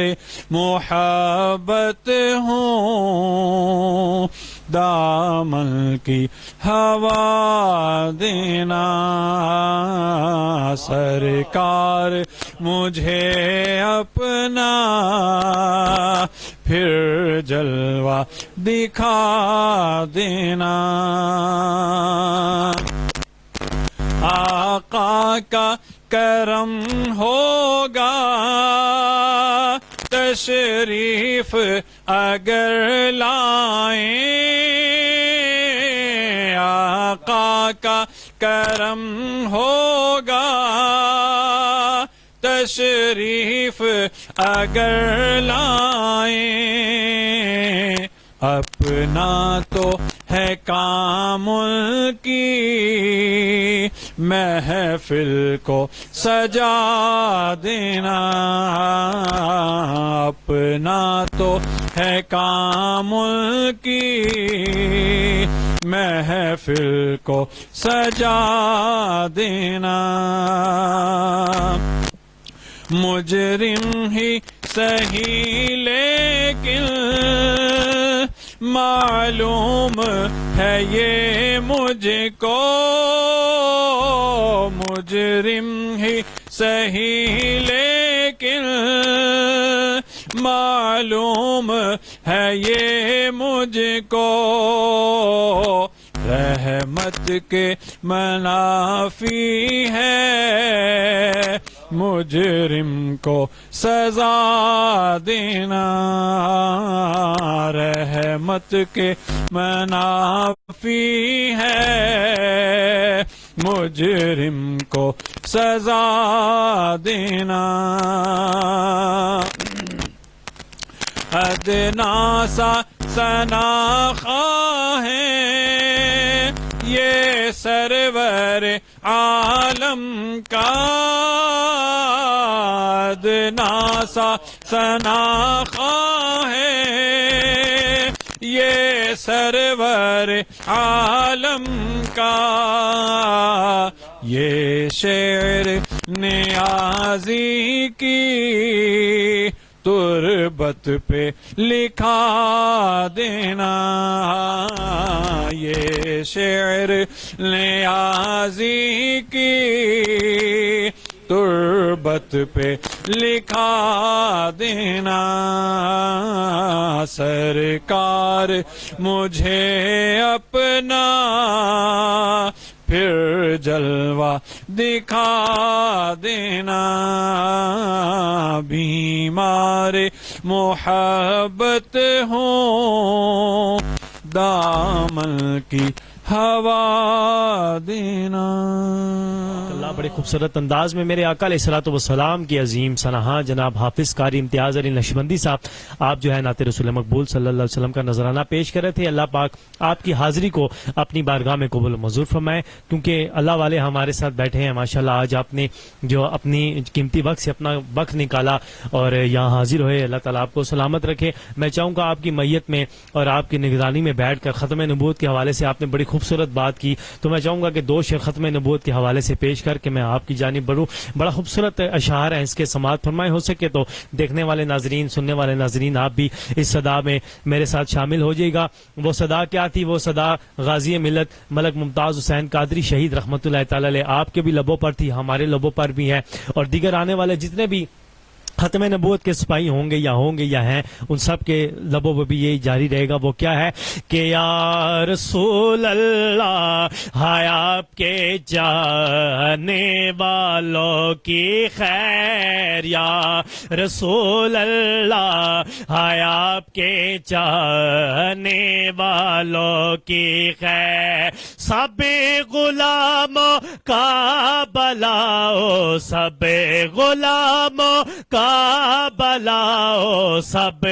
محبت ہوں دامن کی ہوا دینا. سرکار مجھے اپنا پھر جلوہ دکھا دینا. آقا کا کرم ہوگا تشریف اگر لائیں. آقا کا کرم ہوگا تشریف اگر لائیں. اپنا تو ہے کام کی محفل کو سجا دینا. اپنا تو ہے کام کی محفل کو سجا دینا. مجرم ہی سہی لیکن معلوم ہے یہ مجھ کو مجرم ہی صحیح لیکن معلوم ہے یہ مجھ کو رحمت کے منافی ہے مجرم کو سزا دینا رحمت کے منافی ہے مجرم کو سزا دینا ادنا سا ثنا خواہ ہے یہ سرور عالم کا ادنا سا ثنا خواہ ہے یہ سرور عالم کا یہ شعر نیازی کی تربت پہ لکھا دینا یہ شعر نیازی کی تربت پہ لکھا دینا سرکار مجھے اپنا پھر جلوہ دکھا دینا بیمار محبت ہوں دامن کی ہوا دینا. اللہ بڑے خوبصورت انداز میں میرے آقا علیہ الصلوۃ والسلام کی عظیم سنہاں جناب حافظ قاری امتیاز علی نقشبندی صاحب آپ جو ہے نعت رسول مقبول صلی اللہ علیہ وسلم کا نذرانہ پیش کر رہے تھے. اللہ پاک آپ کی حاضری کو اپنی بارگاہ میں قبول و منظور فرمائے کیونکہ اللہ والے ہمارے ساتھ بیٹھے ہیں ماشاءاللہ. آج آپ نے جو اپنی قیمتی وقت سے اپنا وقت نکالا اور یہاں حاضر ہوئے. اللہ تعالیٰ آپ کو سلامت رکھے. میں چاہوں گا آپ کی میت میں اور آپ کی نگرانی میں بیٹھ کر ختم نبوت کے حوالے سے آپ نے بڑی خوبصورت بات کی تو میں چاہوں گا کہ 2 شعر ختم نبوت کے حوالے سے پیش کر کے میں آپ کی جانب بڑھوں. بڑا خوبصورت اشعار ہیں اس کے سماعت فرمائے. ہو سکے تو دیکھنے والے ناظرین سننے والے ناظرین آپ بھی اس صدا میں میرے ساتھ شامل ہو جائے گا. وہ صدا کیا تھی؟ وہ صدا غازی ملت ملک ممتاز حسین قادری شہید رحمۃ اللہ تعالی علیہ آپ کے بھی لبوں پر تھی ہمارے لبوں پر بھی ہے اور دیگر آنے والے جتنے بھی ختم نبوت کے سپاہی ہوں گے یا ہیں ان سب کے لبوں پہ بھی یہی جاری رہے گا. وہ کیا ہے کہ یا رسول اللہ ہائے آپ کے جانے والوں کی خیر یا رسول اللہ ہائے آپ کے جانے والوں کی خیر سب غلاموں کا بلاؤ سب غلاموں کا بلاؤ سب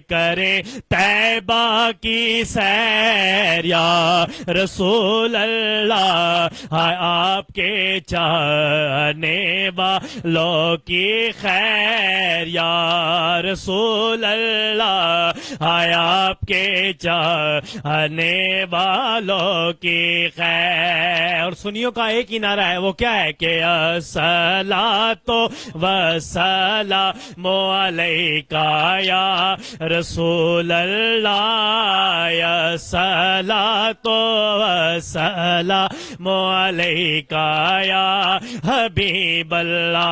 کرے طیبہ کی سیر یا رسول اللہ آپ کے چاہنے والوں کی خیر یا رسول اللہ آپ کے چاہنے والوں کی خیر. اور سنیوں کا ایک ہی نعرہ ہے وہ کیا ہے کہ الصلاۃ والسلام علیکہ یا رسول اللہ یا الصلاۃ والسلام علیکہ یا حبیب اللہ.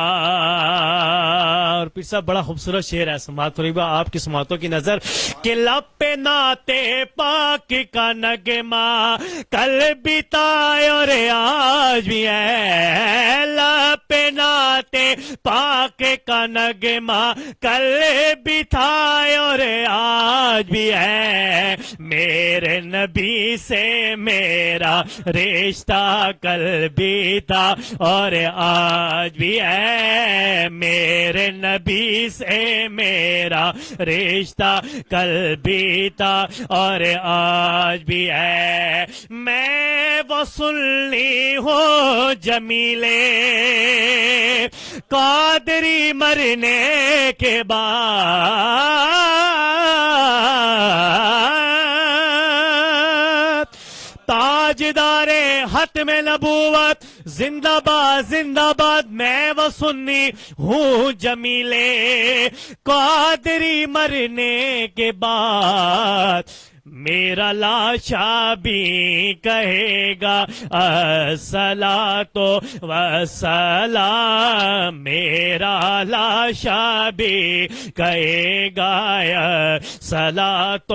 اور پھر سب بڑا خوبصورت شعر ہے سماعت قریبا آپ کی سماعتوں کی نظر کہ لب پہ نعت پاک کا نغمہ کل بھی تھا اور آج بھی ہے. لب پہ نعت پاک کا نغمہ کل بھی تھا اور آج بھی ہے. میرے نبی سے میرا رشتہ کل بھی تھا اور آج بھی ہے. میرے نبی سے میرا رشتہ کل بھی تھا اور آج بھی ہے. میں وہ سنی ہوں جمیلے قادری مرنے کے بعد تاجدار ختم نبوت زندہ باد. میں وہ سنی ہوں جمیلے قادری مرنے کے بعد میرا لاشا بھی کہے گا الصلاۃ والسلام، میرا لاشا بھی کہے گا الصلاۃ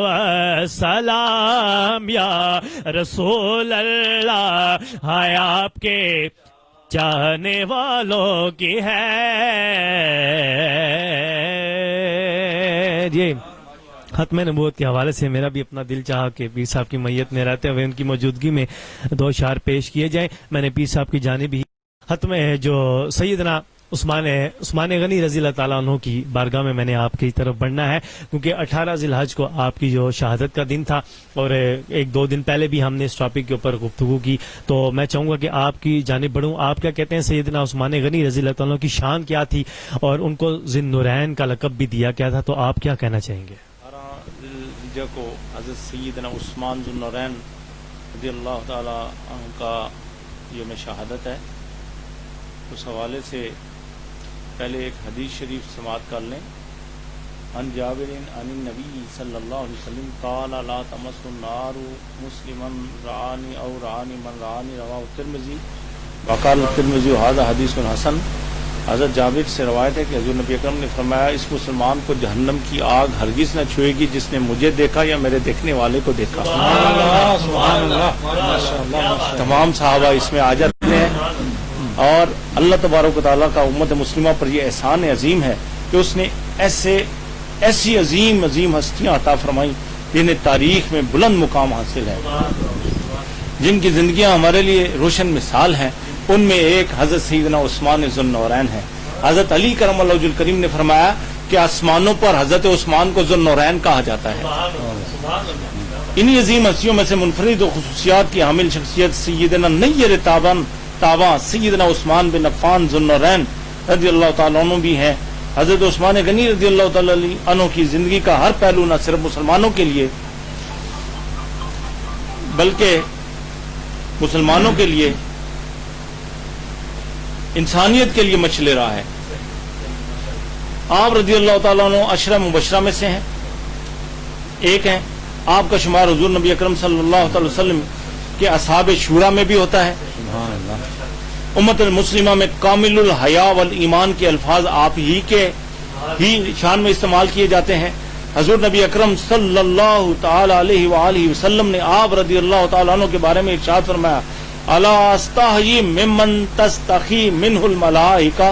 والسلام، یا رسول اللہ ہے آپ کے چاہنے والوں کی ہے۔ یہ ختم نبوت کے حوالے سے میرا بھی اپنا دل چاہا کہ پیر صاحب کی میت میں رہتے ہوئے ان کی موجودگی میں دو اشعار پیش کیے جائیں۔ میں نے پیر صاحب کی جانب ہی ختم ہے جو سیدنا عثمان غنی رضی اللہ تعالیٰ عنہ کی بارگاہ میں نے آپ کی طرف بڑھنا ہے، کیونکہ 18 ذی الحج کو آپ کی جو شہادت کا دن تھا اور ایک دو دن پہلے بھی ہم نے اس ٹاپک کے اوپر گفتگو کی، تو میں چاہوں گا کہ آپ کی جانب بڑھوں۔ آپ کیا کہتے ہیں سیدنا عثمان غنی رضی اللہ تعالیٰ عنہ کی شان کیا تھی اور ان کو ذی النورین کا لقب بھی دیا کیا تھا، تو آپ کیا کہنا چاہیں گے؟ کو حضرت سیدنا عثمان ذو النورین رضی اللہ تعالی عنہ کا یوم شہادت ہے، اس حوالے سے پہلے ایک حدیث شریف سماعت کر لیں۔ عن جابر عن النبی صلی اللہ علیہ وسلم قال لا تمس النار مسلما رعانی او رعانی من رعانی، رواہ الترمذی وقال الترمذی هذا حدیث حسن۔ حضرت جابر سے روایت ہے کہ حضور نبی اکرم نے فرمایا اس مسلمان کو جہنم کی آگ ہرگز نہ چھوئے گی جس نے مجھے دیکھا یا میرے دیکھنے والے کو دیکھا۔ تمام صحابہ اس میں آ جاتے ہیں، اور اللہ تبارک و تعالیٰ کا امت مسلمہ پر یہ احسان عظیم ہے کہ اس نے ایسی عظیم عظیم ہستیاں عطا فرمائیں جنہیں تاریخ میں بلند مقام حاصل ہے، جن کی زندگیاں ہمارے لیے روشن مثال ہیں۔ ان میں ایک حضرت سیدنا عثمان ذو النورین ہے۔ حضرت علی کرم اللہ وجہ الکریم نے فرمایا کہ آسمانوں پر حضرت عثمان کو ذو النورین کہا جاتا ہے۔ انہی عظیم ہستیوں میں سے منفرد و خصوصیات کی حامل شخصیت سیدنا نیر تاباں سیدنا عثمان بن عفان ذو النورین رضی اللہ تعالیٰ عنہ بھی ہیں۔ حضرت عثمان غنی رضی اللہ تعالیٰ عنہ کی زندگی کا ہر پہلو نہ صرف مسلمانوں کے لیے بلکہ مسلمانوں کے لیے، انسانیت کے لیے مشعل رہا ہے۔ آپ رضی اللہ تعالیٰ عنہ عشرہ مبشرہ میں سے ہیں، ایک ہیں۔ آپ کا شمار حضور نبی اکرم صلی اللہ تعالی وسلم کے اصحاب شورا میں بھی ہوتا ہے۔ امت المسلمہ میں کامل الحیا والایمان کے الفاظ آپ ہی کے شان میں استعمال کیے جاتے ہیں۔ حضور نبی اکرم صلی اللہ تعالی علیہ وآلہ وسلم نے آپ رضی اللہ تعالیٰ عنہ کے بارے میں ارشاد فرمایا الا استحیی ممن تستحی منہ الملائکہ،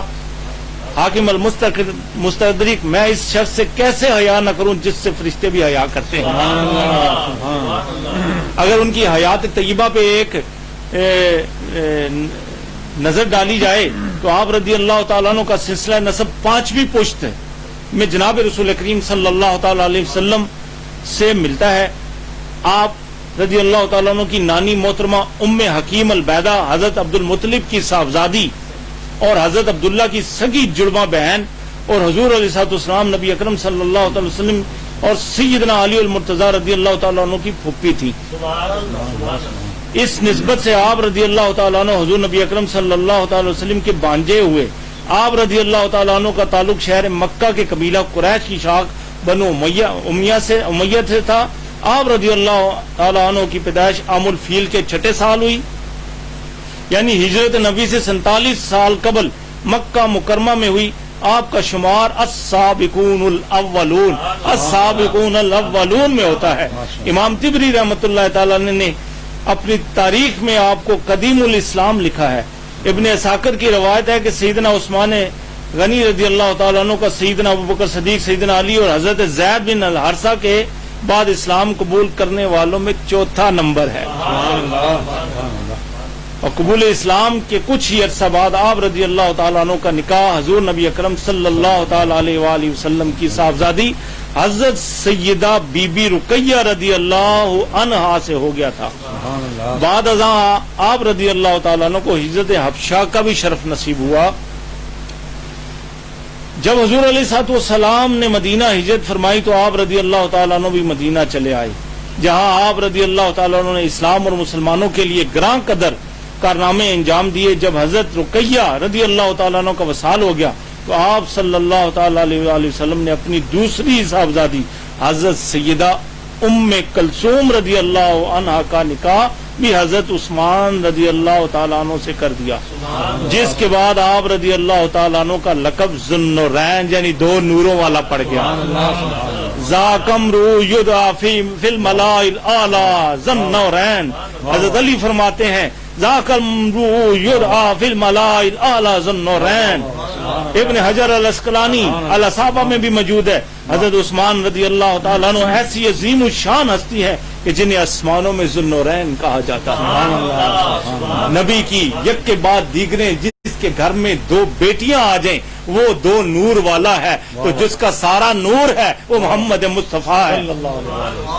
حاکم المستدرک، میں اس شخص سے کیسے حیا نہ کروں جس سے فرشتے بھی حیا کرتے ہیں۔ اگر ان کی حیات طیبہ پہ ایک نظر ڈالی جائے تو آپ رضی اللہ تعالیٰ عنہ کا سلسلہ نسب 5ویں پشت میں جناب رسول کریم صلی اللہ تعالی علیہ وسلم سے ملتا ہے۔ آپ رضی اللہ تعالیٰ عنہ کی نانی محترمہ ام حکیم البیدہ حضرت عبد المطلب کی صاحبزادی اور حضرت عبداللہ کی سگی جڑواں بہن اور حضور علیہ الصلوۃ والسلام نبی اکرم صلی اللہ تعالی وسلم اور سیدنا علی المرتضیٰ رضی اللہ تعالیٰ عنہ کی پھوپھی تھی۔ اس نسبت سے آپ رضی اللہ تعالیٰ عنہ حضور نبی اکرم صلی اللہ تعالی وسلم کے بانجے ہوئے۔ آپ رضی اللہ تعالیٰ عنہ کا تعلق شہر مکہ کے قبیلہ قریش کی شاخ بنو امیہ سے تھا۔ آپ رضی اللہ تعالیٰ عنہ کی پیدائش عام الفیل کے 6 سال ہوئی، یعنی ہجرت نبی سے 47 سال قبل مکہ مکرمہ میں ہوئی۔ آپ کا شمار السابقون الاولون میں ہوتا ہے۔ امام طبری رحمۃ اللہ تعالیٰ نے اپنی تاریخ میں آپ کو قدیم الاسلام لکھا ہے۔ ابن اساکر کی روایت ہے کہ سیدنا عثمان غنی رضی اللہ تعالیٰ عنہ کا سیدنا ابوبکر صدیق، سیدنا علی اور حضرت زید بن الحارثہ کے بعد اسلام قبول کرنے والوں میں 4تھا نمبر ہے، اور قبول اسلام کے کچھ ہی عرصہ بعد آپ رضی اللہ تعالیٰ عنہ کا نکاح حضور نبی اکرم صلی اللہ تعالی علیہ وآلہ وسلم کی صاحبزادی حضرت سیدہ بی بی رقیہ رضی اللہ عنہا سے ہو گیا تھا۔ بعد ازاں آپ رضی اللہ تعالیٰ عنہ کو ہجرت حبشہ کا بھی شرف نصیب ہوا۔ جب حضور علیہ الصلوۃ والسلام نے مدینہ ہجرت فرمائی تو آپ رضی اللہ تعالیٰ عنہ بھی مدینہ چلے آئے، جہاں آپ رضی اللہ تعالیٰ عنہ نے اسلام اور مسلمانوں کے لیے گراں قدر کارنامے انجام دیے۔ جب حضرت رقیہ رضی اللہ تعالیٰ عنہ کا وصال ہو گیا تو آپ صلی اللہ تعالی علیہ وآلہ وسلم نے اپنی دوسری صاحبزادی حضرت سیدہ ام کلثوم رضی اللہ عنہا کا نکاح بھی حضرت عثمان رضی اللہ تعالیٰ عنہ سے کر دیا، جس کے بعد آپ رضی اللہ تعالیٰ عنہ کا لقب ذوالنورین یعنی دو نوروں والا پڑ گیا۔ ذاک امرؤ یدعی فی الملاء الاعلی ذوالنورین، حضرت علی فرماتے ہیں ذاک امرؤ یدعی فی الملاء الاعلی ذوالنورین۔ ابن حجر الاسقلانی الاصابہ میں بھی موجود ہے۔ حضرت عثمان رضی اللہ تعالیٰ عنہ ایسی عظیم الشان ہستی ہے کہ جنہیں آسمانوں میں ذوالنورین کہا جاتا ہے۔ نبی کی یک کے بعد دیگریں، جس کے گھر میں دو بیٹیاں آ جائیں وہ دو نور والا ہے، تو جس کا سارا نور ہے وہ محمد مصطفیٰ ہے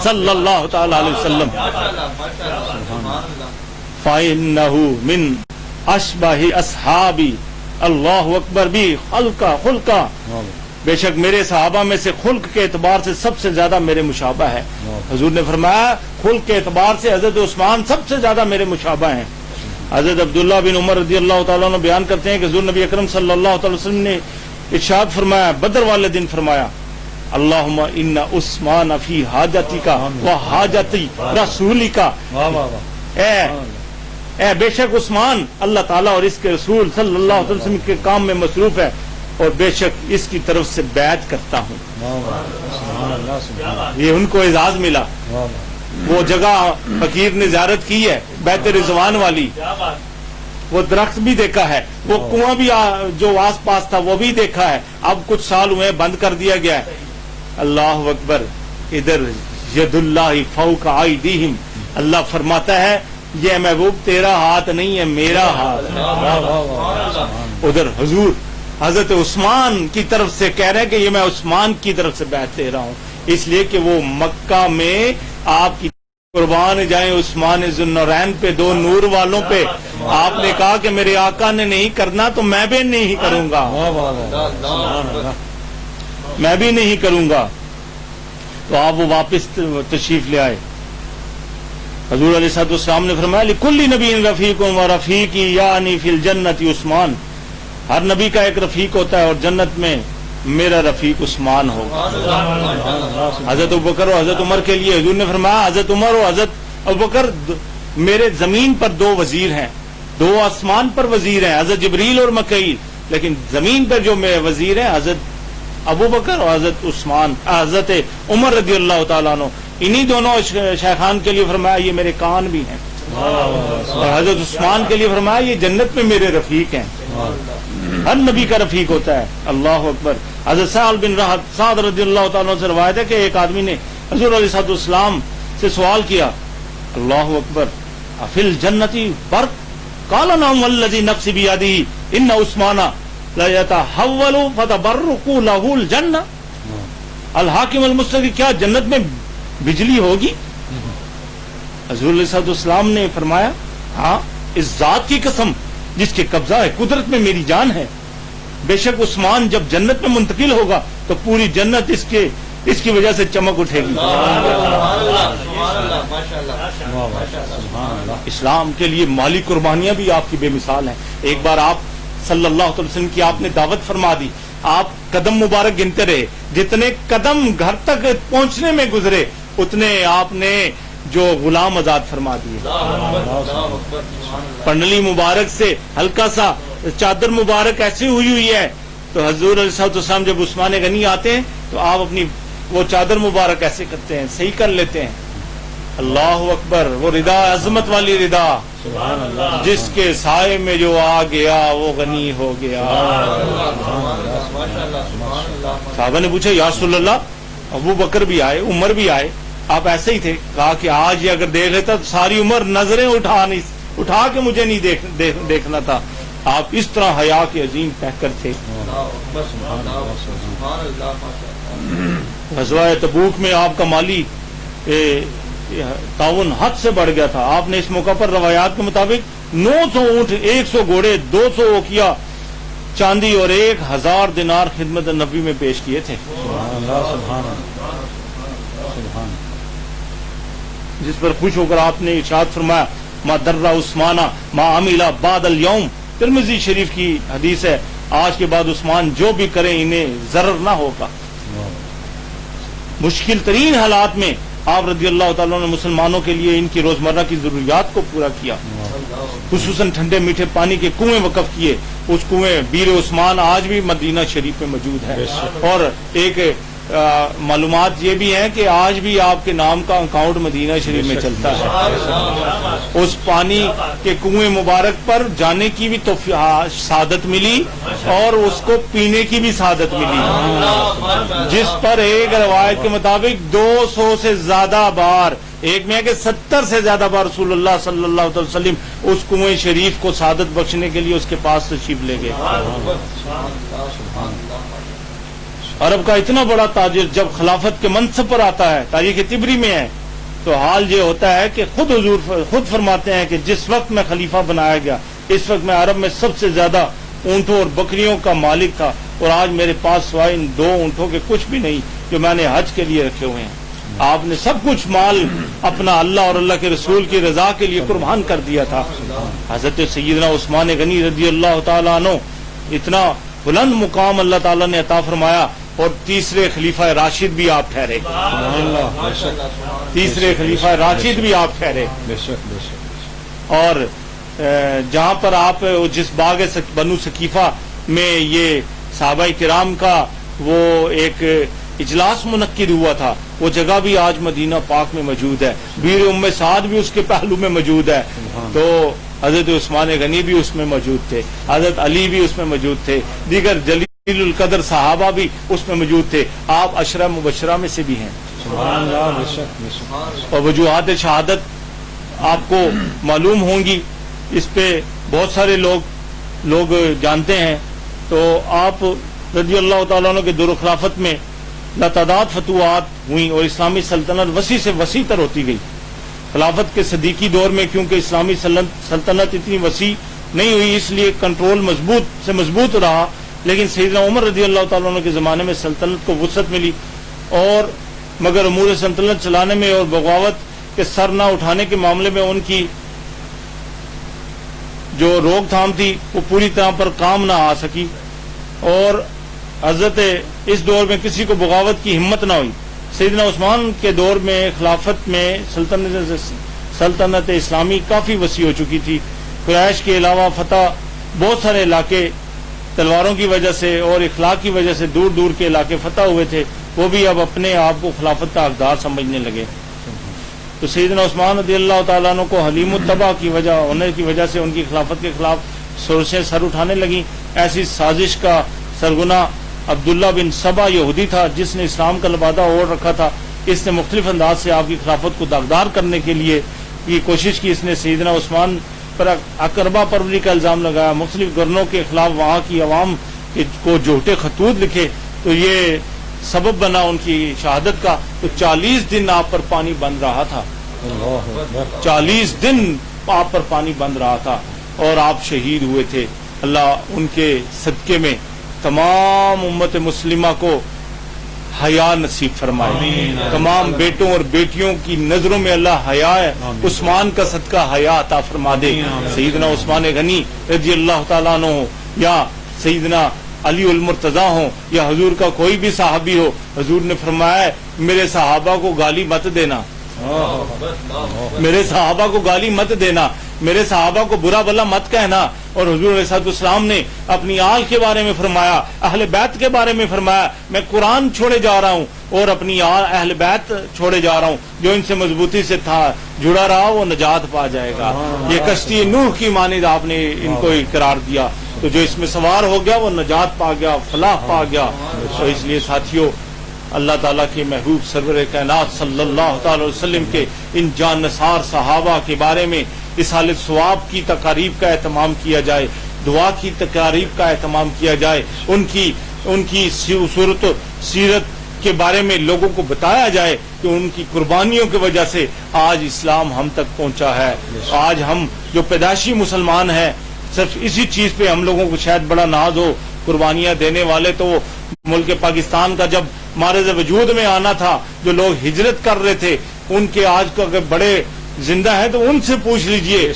صلی اللہ تعالی علیہ وسلم۔ فَإِنَّهُ مِنْ أَشْبَهِ أَصْحَابِي، اللہ اکبر بھی خلقہ، بے شک میرے صحابہ میں سے خلق کے اعتبار سے سب سے زیادہ میرے مشابہ ہے۔ حضور نے فرمایا خلق کے اعتبار سے حضرت عثمان سب سے زیادہ میرے مشابہ ہیں۔ حضرت عبداللہ بن عمر رضی اللہ تعالیٰ عنہ بیان کرتے ہیں کہ حضور نبی اکرم صلی اللہ تعالی وسلم نے ارشاد فرمایا، بدر والے دن فرمایا، اللہم ان عثمان فی حاجتی کا و حاجتی رسولی کا، اے بے شک عثمان اللہ تعالیٰ اور اس کے رسول صلی اللہ علیہ وسلم کے کام میں مصروف ہے، اور بے شک اس کی طرف سے بیعت کرتا ہوں۔ یہ ان کو اعزاز ملا۔ وہ جگہ فقیر نے زیارت کی ہے بیت رضوان والی، وہ درخت بھی دیکھا ہے، وہ کنواں بھی جو آس پاس تھا وہ بھی دیکھا ہے، اب کچھ سال ہوئے بند کر دیا گیا ہے۔ اللہ اکبر، ادھر ید اللہ فوق ایدیہم، اللہ فرماتا ہے یہ محبوب تیرا ہاتھ نہیں ہے میرا ہاتھ ہے۔ ادھر حضور حضرت عثمان کی طرف سے کہہ رہے ہیں کہ یہ میں عثمان کی طرف سے بیعت دے رہا ہوں، اس لیے کہ وہ مکہ میں آپ کی قربان جائیں عثمان ذوالنورین پہ، دو نور والوں پہ۔ آپ نے کہا کہ میرے آقا نے نہیں کرنا تو میں بھی نہیں کروں گا، میں بھی نہیں کروں گا۔ تو آپ وہ واپس تشریف لے آئے۔ حضور علیہ السلام نے فرمایا لکل نبی رفیق و رفیقی یعنی فی الجنت عثمان، ہر نبی کا ایک رفیق ہوتا ہے اور جنت میں میرا رفیق عثمان ہوگا۔ حضرت ابوبکر و حضرت عمر کے لیے حضور نے فرمایا حضرت عمر و حضرت ابوبکر میرے زمین پر دو وزیر ہیں، دو آسمان پر وزیر ہیں، حضرت جبریل اور مکائیل، لیکن زمین پر جو میرے وزیر ہیں حضرت ابوبکر اور حضرت عثمان، حضرت عمر رضی اللہ تعالیٰ عنہ۔ انہی دونوں شیخان کے لیے فرمایا یہ میرے کان بھی ہیں، اور حضرت عثمان کے لیے فرمایا یہ جنت میں میرے رفیق ہیں۔ ہر نبی کا رفیق ہوتا ہے۔ اللہ اکبر۔ حضرت سعد بن سعد رضی اللہ تعالیٰ سے روایت ہے کہ ایک آدمی نے حضور علیہ السلام سے سوال کیا، اللہ اکبر، افی الجنتی برق؟ قال نعم والذی نفسی بیدہ ان عثمان لیتحول فتبرق له الجنہ۔ الحاکم المستقی، کیا جنت میں بجلی ہوگی؟ حضور علیہ السلام نے فرمایا ہاں، اس ذات کی قسم جس کے قبضہ ہے قدرت میں میری جان ہے، بے شک عثمان جب جنت میں منتقل ہوگا تو پوری جنت اس کی وجہ سے چمک اٹھے گی۔ اسلام کے لیے مالی قربانیاں بھی آپ کی بے مثال ہیں۔ ایک بار آپ صلی اللہ علیہ وسلم کی آپ نے دعوت فرما دی، آپ قدم مبارک گنتے رہے، جتنے قدم گھر تک پہنچنے میں گزرے اتنے آپ نے جو غلام آزاد فرما دیے۔ پنڈلی مبارک سے ہلکا سا چادر مبارک ایسی ہوئی ہے، تو حضور علیہ السلام جب عثمان غنی آتے ہیں تو آپ اپنی وہ چادر مبارک ایسے کرتے ہیں، صحیح کر لیتے ہیں۔ اللہ اکبر، وہ ردا عظمت والی ردا جس کے سائے میں جو آ گیا وہ غنی ہو گیا۔ صحابہ نے پوچھا یا رسول اللہ، ابو بکر بھی آئے، عمر بھی آئے، آپ ایسے ہی تھے؟ کہا کہ آج یہ اگر دیکھ لیتا تو ساری عمر نظریں اٹھا کے مجھے نہیں دیکھنا تھا۔ آپ اس طرح حیا کے عظیم پیکر تھے۔ غزوہ تبوک میں آپ کا مالی تعاون حد سے بڑھ گیا تھا۔ آپ نے اس موقع پر روایات کے مطابق 900 اونٹ، 100 گھوڑے، 200 اوقیہ چاندی اور 1000 دینار خدمت نبی میں پیش کیے تھے، جس پر خوش ہو کر آپ نے ارشاد فرمایا ما در عثمانہ ما عمل بعد اليوم۔ ترمذی شریف کی حدیث ہے، آج کے بعد عثمان جو بھی کریں انہیں ضرر نہ ہوگا۔ مشکل ترین حالات میں آپ رضی اللہ تعالیٰ نے مسلمانوں کے لیے ان کی روزمرہ کی ضروریات کو پورا کیا، خصوصاً ٹھنڈے میٹھے پانی کے کنویں وقف کیے. اس کنویں بیر عثمان آج بھی مدینہ شریف میں موجود ہے. اور ایک معلومات یہ بھی ہیں کہ آج بھی آپ کے نام کا اکاؤنٹ مدینہ شریف میں چلتا ہے. اس پانی کے کنویں مبارک پر جانے کی بھی سعادت ملی اور اس کو پینے کی بھی سعادت ملی، جس پر ایک روایت کے مطابق 200 سے زیادہ بار، ایک میں ہے کہ 70 سے زیادہ بار رسول اللہ صلی اللہ علیہ وسلم اس کنویں شریف کو سعادت بخشنے کے لیے اس کے پاس تشریف لے گئے. عرب کا اتنا بڑا تاجر جب خلافت کے منصب پر آتا ہے، تاریخ طبری میں ہے، تو حال یہ ہوتا ہے کہ خود حضور خود فرماتے ہیں کہ جس وقت میں خلیفہ بنایا گیا اس وقت میں عرب میں سب سے زیادہ اونٹوں اور بکریوں کا مالک تھا، اور آج میرے پاس سوائے ان 2 اونٹوں کے کچھ بھی نہیں جو میں نے حج کے لیے رکھے ہوئے ہیں. آپ نے سب کچھ مال اپنا اللہ اور اللہ کے رسول کی رضا کے لیے قربان کر دیا تھا. حضرت سیدنا عثمان غنی رضی اللہ تعالیٰ عنہ اتنا بلند مقام اللہ تعالیٰ نے عطا فرمایا، اور تیسرے خلیفہ راشد بھی آپ ٹھہرے. تیسرے خلیفہ راشد بھی آپ ٹھہرے. اور جہاں پر آپ جس باغ بنو ثقیفہ میں یہ صحابہ کرام کا وہ ایک اجلاس منعقد ہوا تھا، وہ جگہ بھی آج مدینہ پاک میں موجود ہے. بیر ام سعد بھی اس کے پہلو میں موجود ہے. تو حضرت عثمان غنی بھی اس میں موجود تھے، حضرت علی بھی اس میں موجود تھے، دیگر جلیل القدر صحابہ بھی اس میں موجود تھے. آپ عشرہ مبشرہ میں سے بھی ہیں. اور وجوہات شہادت آپ کو معلوم ہوں گی، اس پہ بہت سارے لوگ جانتے ہیں. تو آپ رضی اللہ تعالیٰ عنہ کے دور خلافت میں لاتعداد فتوحات ہوئیں اور اسلامی سلطنت وسیع سے وسیع تر ہوتی گئی. خلافت کے صدیقی دور میں کیونکہ اسلامی سلطنت اتنی وسیع نہیں ہوئی، اس لیے کنٹرول مضبوط رہا. لیکن سیدنا عمر رضی اللہ تعالیٰ عنہ کے زمانے میں سلطنت کو وسعت ملی، اور مگر امور سلطنت چلانے میں اور بغاوت کے سر نہ اٹھانے کے معاملے میں ان کی جو روک تھام تھی وہ پوری طرح پر کام نہ آ سکی، اور حضرت اس دور میں کسی کو بغاوت کی ہمت نہ ہوئی. سیدنا عثمان کے دور میں خلافت میں سلطنت اسلامی کافی وسیع ہو چکی تھی. قریش کے علاوہ فتح بہت سارے علاقے تلواروں کی وجہ سے اور اخلاق کی وجہ سے دور دور کے علاقے فتح ہوئے تھے، وہ بھی اب اپنے آپ کو خلافت کا حقدار سمجھنے لگے. تو سیدنا عثمان رضی اللہ تعالیٰ عنہ کو حلیم الطبع کی وجہ ہونے کی وجہ سے ان کی خلافت کے خلاف سرشیں سر اٹھانے لگیں. ایسی سازش کا سرغنہ عبداللہ بن سبا یہودی تھا، جس نے اسلام کا لبادہ اوڑھ رکھا تھا. اس نے مختلف انداز سے آپ کی خلافت کو داغدار کرنے کے لیے یہ کوشش کی. اس نے سیدنا عثمان پر اقربا پروری کا الزام لگایا، مختلف گورنروں کے خلاف وہاں کی عوام کو جھوٹے خطوط لکھے. تو یہ سبب بنا ان کی شہادت کا. تو 40 دن آپ پر پانی بند رہا تھا، 40 دن آپ پر پانی بند رہا تھا، اور آپ شہید ہوئے تھے. اللہ ان کے صدقے میں تمام امت مسلمہ کو حیا نصیب فرمائے. تمام بیٹوں اور بیٹیوں کی نظروں میں اللہ حیا ہے، عثمان کا صدقہ حیا عطا فرما دے. سیدنا عثمان غنی رضی اللہ تعالیٰ عنہ ہو، یا سیدنا علی المرتضیٰ ہوں، یا حضور کا کوئی بھی صحابی ہو، حضور نے فرمایا میرے صحابہ کو گالی مت دینا، میرے صحابہ کو گالی مت دینا، میرے صحابہ کو برا بلا مت کہنا. اور حضور علیہ السلام نے اپنی آل کے بارے میں فرمایا، اہل بیت کے بارے میں فرمایا میں قرآن چھوڑے جا رہا ہوں اور اپنی آل اہل بیت چھوڑے جا رہا ہوں، جو ان سے مضبوطی سے تھا جڑا رہا وہ نجات پا جائے گا. یہ کشتی نوح کی مانند آپ نے ان کو قرار دیا، تو جو اس میں سوار ہو گیا وہ نجات پا گیا، فلاح پا گیا. تو اس لیے ساتھیوں، اللہ تعالیٰ کے محبوب سرور کائنات صلی اللہ تعالی وسلم کے ان جان نثار صحابہ کے بارے میں اصالت ثواب کی تقاریب کا اہتمام کیا جائے، دعا کی تقاریب کا اہتمام کیا جائے، ان کی صورت و سیرت کے بارے میں لوگوں کو بتایا جائے کہ ان کی قربانیوں کی وجہ سے آج اسلام ہم تک پہنچا ہے. آج ہم جو پیدائشی مسلمان ہیں، صرف اسی چیز پہ ہم لوگوں کو شاید بڑا ناز ہو. قربانیاں دینے والے تو ملک پاکستان کا جب معرض وجود میں آنا تھا، جو لوگ ہجرت کر رہے تھے، ان کے آج کا اگر بڑے زندہ ہیں تو ان سے پوچھ لیجئے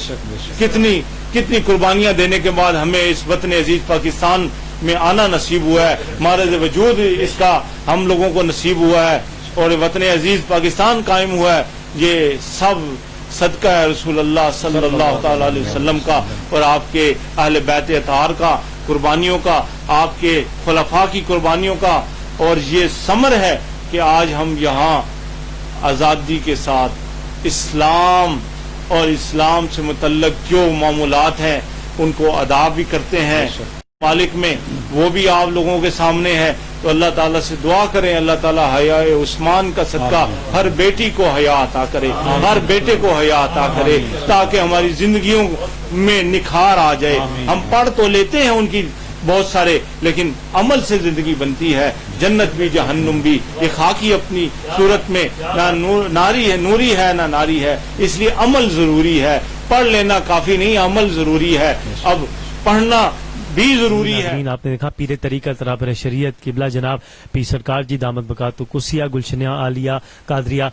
کتنی قربانیاں دینے کے بعد ہمیں اس وطن عزیز پاکستان میں آنا نصیب ہوا ہے، معرض وجود اس کا ہم لوگوں کو نصیب ہوا ہے. اور وطن عزیز پاکستان قائم ہوا ہے، یہ سب صدقہ ہے رسول اللہ صلی اللہ تعالی علیہ وسلم کا اور آپ کے اہل بیت اطہار کا قربانیوں کا، آپ کے خلفاء کی قربانیوں کا، اور یہ ثمر ہے کہ آج ہم یہاں آزادی کے ساتھ اسلام اور اسلام سے متعلق جو معمولات ہیں ان کو ادا بھی کرتے ہیں مالک میں، وہ بھی آپ لوگوں کے سامنے ہے. تو اللہ تعالیٰ سے دعا کریں اللہ تعالیٰ حیا عثمان کا صدقہ ہر بیٹی کو حیا عطا کرے، ہر بیٹے کو حیا عطا کرے، تاکہ ہماری زندگیوں میں نکھار آ جائے. ہم پڑھ تو لیتے ہیں ان کی بہت سارے، لیکن عمل سے زندگی بنتی ہے. جنت بھی جہنم بھی یہ خاکی اپنی صورت میں نہ ناری ہے، نوری ہے نہ ناری ہے. اس لیے عمل ضروری ہے، پڑھ لینا کافی نہیں، عمل ضروری ہے. اب پڑھنا بھی ضروری ہے. ناظرین، آپ نے دیکھا پیر طریقت رہبر شریعت قبلہ جناب پیر سرکار جی دامت بقاتو قدسیہ گلشنیہ عالیہ قادریہ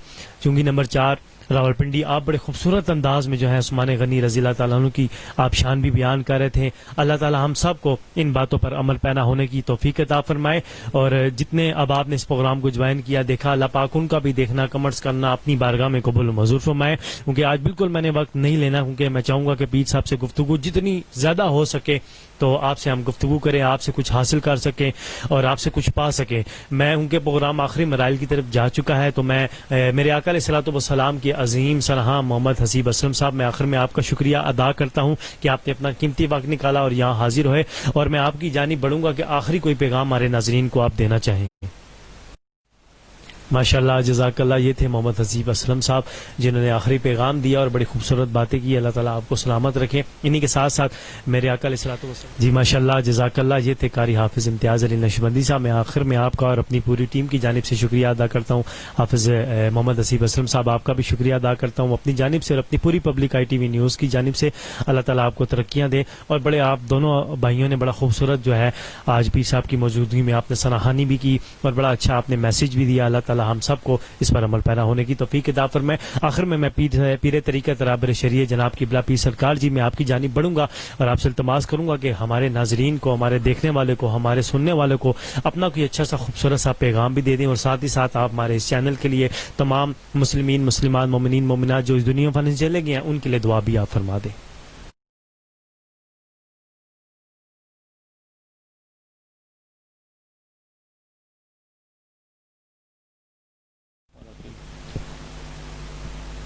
چونگی نمبر 4 راولپنڈی، آپ بڑے خوبصورت انداز میں جو ہے عثمان غنی رضی اللہ تعالیٰ عنہ کی آپ شان بھی بیان کر رہے تھے. اللہ تعالیٰ ہم سب کو ان باتوں پر عمل پینا ہونے کی توفیق عطا فرمائے. اور جتنے اب آپ نے اس پروگرام کو جوائن کیا، دیکھا، اللہ پاک ان کا بھی دیکھنا، کمنٹس کرنا اپنی بارگاہ میں قبول و منظور فرمائے. کیونکہ آج بالکل میں نے وقت نہیں لینا، کیونکہ میں چاہوں گا کہ پیر صاحب سے گفتگو جتنی زیادہ ہو سکے تو آپ سے ہم گفتگو کریں، آپ سے کچھ حاصل کر سکیں اور آپ سے کچھ پا سکیں. میں ان کے پروگرام آخری مراحل کی طرف جا چکا ہے، تو میں میرے آقا علیہ الصلوۃ والسلام کے عظیم سرہاں محمد حسیب اسلم صاحب، میں آخر میں آپ کا شکریہ ادا کرتا ہوں کہ آپ نے اپنا قیمتی وقت نکالا اور یہاں حاضر ہوئے. اور میں آپ کی جانب بڑھوں گا کہ آخری کوئی پیغام ہمارے ناظرین کو آپ دینا چاہیں. ماشاءاللہ، جزاک اللہ. یہ تھے محمد حسیب اسلم صاحب جنہوں نے آخری پیغام دیا اور بڑی خوبصورت باتیں کی. اللہ تعالیٰ آپ کو سلامت رکھے. انہی کے ساتھ ساتھ میرے آقا علیہ الصلوۃ والسلام، جی ماشاءاللہ، جزاک اللہ. یہ تھے قاری حافظ امتیاز علی نقشبندی صاحب. میں آخر میں آپ کا اور اپنی پوری ٹیم کی جانب سے شکریہ ادا کرتا ہوں. حافظ محمد حسیب اسلم صاحب، آپ کا بھی شکریہ ادا کرتا ہوں اپنی جانب سے اور اپنی پوری public I T V news کی جانب سے. اللہ تعالیٰ آپ کو ترقیاں دے. اور بڑے آپ دونوں بھائیوں نے بڑا خوبصورت جو ہے آج پیر صاحب کی موجودگی میں آپ نے سراہانی بھی کی اور بڑا اچھا آپ نے میسج بھی دیا. اللہ تعالیٰ ہم سب کو اس پر عمل پیرا ہونے کی توفیق عطا فرمائے. آخر میں پیر طریقت رہبر شریعت جناب قبلہ پیر سرکار جی، میں آپ کی جانب بڑھوں گا اور آپ سے التماس کروں گا کہ ہمارے ناظرین کو، ہمارے دیکھنے والے کو، ہمارے سننے والے کو اپنا کوئی اچھا سا خوبصورت سا پیغام بھی دے دیں. اور ساتھ ہی ساتھ آپ ہمارے اس چینل کے لیے تمام مسلمین، مسلمان، مومنین، مومنات جو اس دنیا میں فانی چلے گئے ہیں ان کے لیے دعا بھی آپ فرما دیں.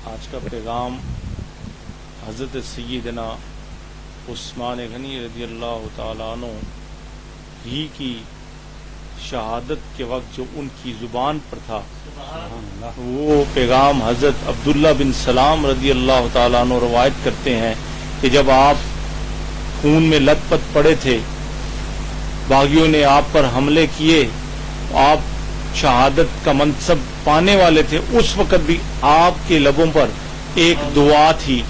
آج کا پیغام حضرت سیدنا عثمان غنی رضی اللہ تعالیٰ عنہ ہی کی شہادت کے وقت جو ان کی زبان پر تھا، وہ پیغام حضرت عبداللہ بن سلام رضی اللہ تعالیٰ عنہ روایت کرتے ہیں کہ جب آپ خون میں لت پت پڑے تھے، باغیوں نے آپ پر حملے کیے، آپ شہادت کا منصب پانے والے تھے، اس وقت بھی آپ کے لبوں پر ایک دعا تھی،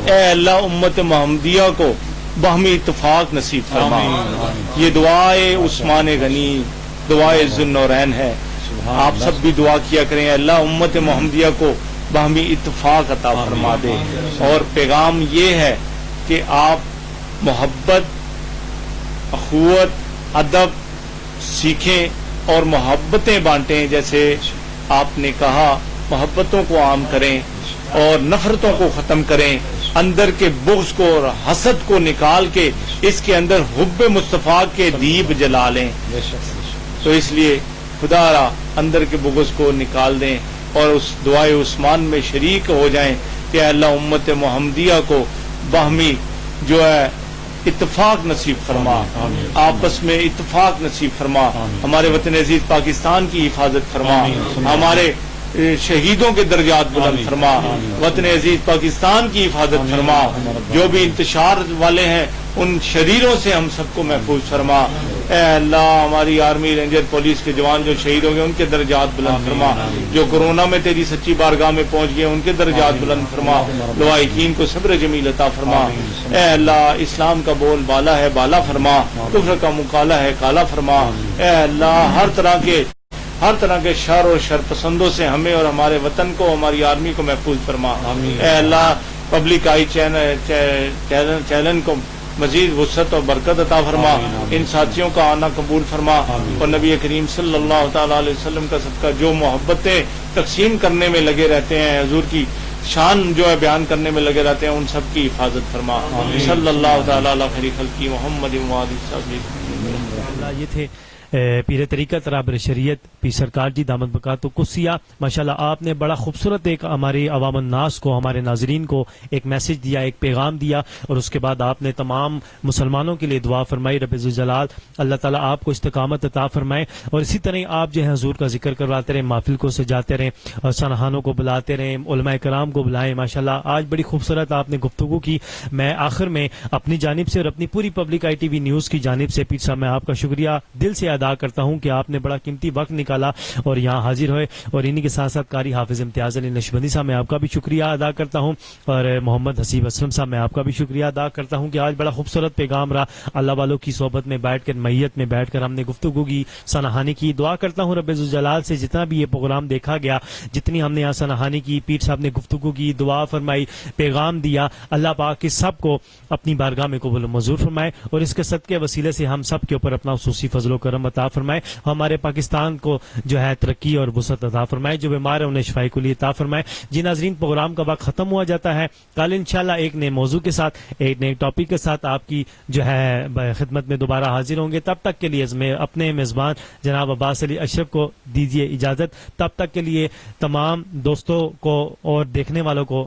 اے اللہ امت محمدیہ کو باہمی اتفاق نصیب فرما. یہ دعائے عثمان غنی، دعائے ذوالنورین ہے. آپ سب بھی دعا کیا کریں، اللہ امت محمدیہ کو باہمی اتفاق عطا فرما دے. اور پیغام یہ ہے کہ آپ محبت، اخوت، ادب سیکھیں اور محبتیں بانٹیں. جیسے آپ نے کہا، محبتوں کو عام کریں اور نفرتوں کو ختم کریں. اندر کے بغض کو اور حسد کو نکال کے اس کے اندر حب مصطفیٰ کے دیپ جلا لیں. تو اس لیے خدا را اندر کے بغض کو نکال دیں اور اس دعائے عثمان میں شریک ہو جائیں کہ اللہ امت محمدیہ کو باہمی جو ہے اتفاق نصیب فرما، آپس میں اتفاق نصیب فرما، ہمارے وطن عزیز پاکستان کی حفاظت فرما، ہمارے شہیدوں کے درجات بلند فرما، وطن عزیز پاکستان کی حفاظت فرما. جو بھی انتشار والے ہیں ان شریروں سے ہم سب کو محفوظ فرما. اے اللہ ہماری آرمی، رینجر، پولیس کے جوان جو شہید ہو گئے ان کے درجات بلند فرما. جو کورونا میں تیری سچی بارگاہ میں پہنچ گئے ان کے درجات بلند فرما. لواحقین کو صبر جمیل عطا فرما. اے اللہ اسلام کا بول بالا ہے بالا فرما، کفر کا مکالا ہے کالا فرما. اے اللہ ہر طرح کے شر اور شر پسندوں سے ہمیں اور ہمارے وطن کو، ہماری آرمی کو محفوظ فرما. اے اللہ پبلک آئی چینل کو مزید وسعت اور برکت عطا فرما، ان ساتھیوں کا آنا قبول فرما، اور نبی کریم صلی اللہ تعالی علیہ وسلم کا صدقہ جو محبتیں تقسیم کرنے میں لگے رہتے ہیں، حضور کی شان جو ہے بیان کرنے میں لگے رہتے ہیں، ان سب کی حفاظت فرما، صلی اللہ تعالی علی خیر خلقی محمد و آلہ وصحبہ۔ یہ تھے پیر طریقت رابر شریعت پیر سرکار جی دامت بقاتو قدسیہ۔ ماشاءاللہ آپ نے بڑا خوبصورت ایک ہمارے عوام الناس کو، ہمارے ناظرین کو ایک میسج دیا، ایک پیغام دیا، اور اس کے بعد آپ نے تمام مسلمانوں کے لیے دعا فرمائی۔ رب ذوالجلال اللہ تعالیٰ آپ کو استقامت عطا فرمائے، اور اسی طرح آپ جو ہے حضور کا ذکر کرواتے رہیں، محفل کو سجاتے رہیں، اور سنہانوں کو بلاتے رہیں، علماء کرام کو بلائیں۔ ماشاءاللہ آج بڑی خوبصورت آپ نے گفتگو کی۔ میں آخر میں اپنی جانب سے اور اپنی پوری public I T V news کی جانب سے پیر صاحب میں آپ کا شکریہ دل سے ادا کرتا ہوں کہ آپ نے بڑا قیمتی وقت نکالا اور یہاں حاضر ہوئے، اور انہی کے ساتھ ساتھ قاری حافظ امتیاز علی نقشبندی صاحب میں آپ کا بھی شکریہ ادا کرتا ہوں، اور محمد حسیب اسلم صاحب میں آپ کا بھی شکریہ ادا کرتا ہوں کہ آج بڑا خوبصورت پیغام رہا۔ اللہ والوں کی صحبت میں بیٹھ کر، میت میں بیٹھ کر ہم نے گفتگو کی، سنہانی کی۔ دعا کرتا ہوں رب ذوالجلال سے جتنا بھی یہ پروگرام دیکھا گیا، جتنی ہم نے یہاں سنہانی کی، پیر صاحب نے گفتگو کی، دعا فرمائی، پیغام دیا، اللہ پاک کے سب کو اپنی بارگاہ میں قبول و منظور فرمائے، اور اس کے صدقے وسیلے سے ہم سب کے اوپر اپنا خصوصی فضل و کرم عطا فرمائے، ہمارے پاکستان کو جو ہے ترقی اور وسعت عطا فرمائے، جو بیمار ہے انہیں شفائی کلی عطا فرمائے۔ جی ناظرین، پروگرام کا وقت ختم ہوا جاتا ہے، کل انشاءاللہ ایک نئے موضوع کے ساتھ، ایک نئے ٹاپک کے ساتھ آپ کی جو ہے خدمت میں دوبارہ حاضر ہوں گے۔ تب تک کے لیے میں اپنے میزبان جناب عباس علی اشرف کو دیجیے اجازت۔ تب تک کے لیے تمام دوستوں کو اور دیکھنے والوں کو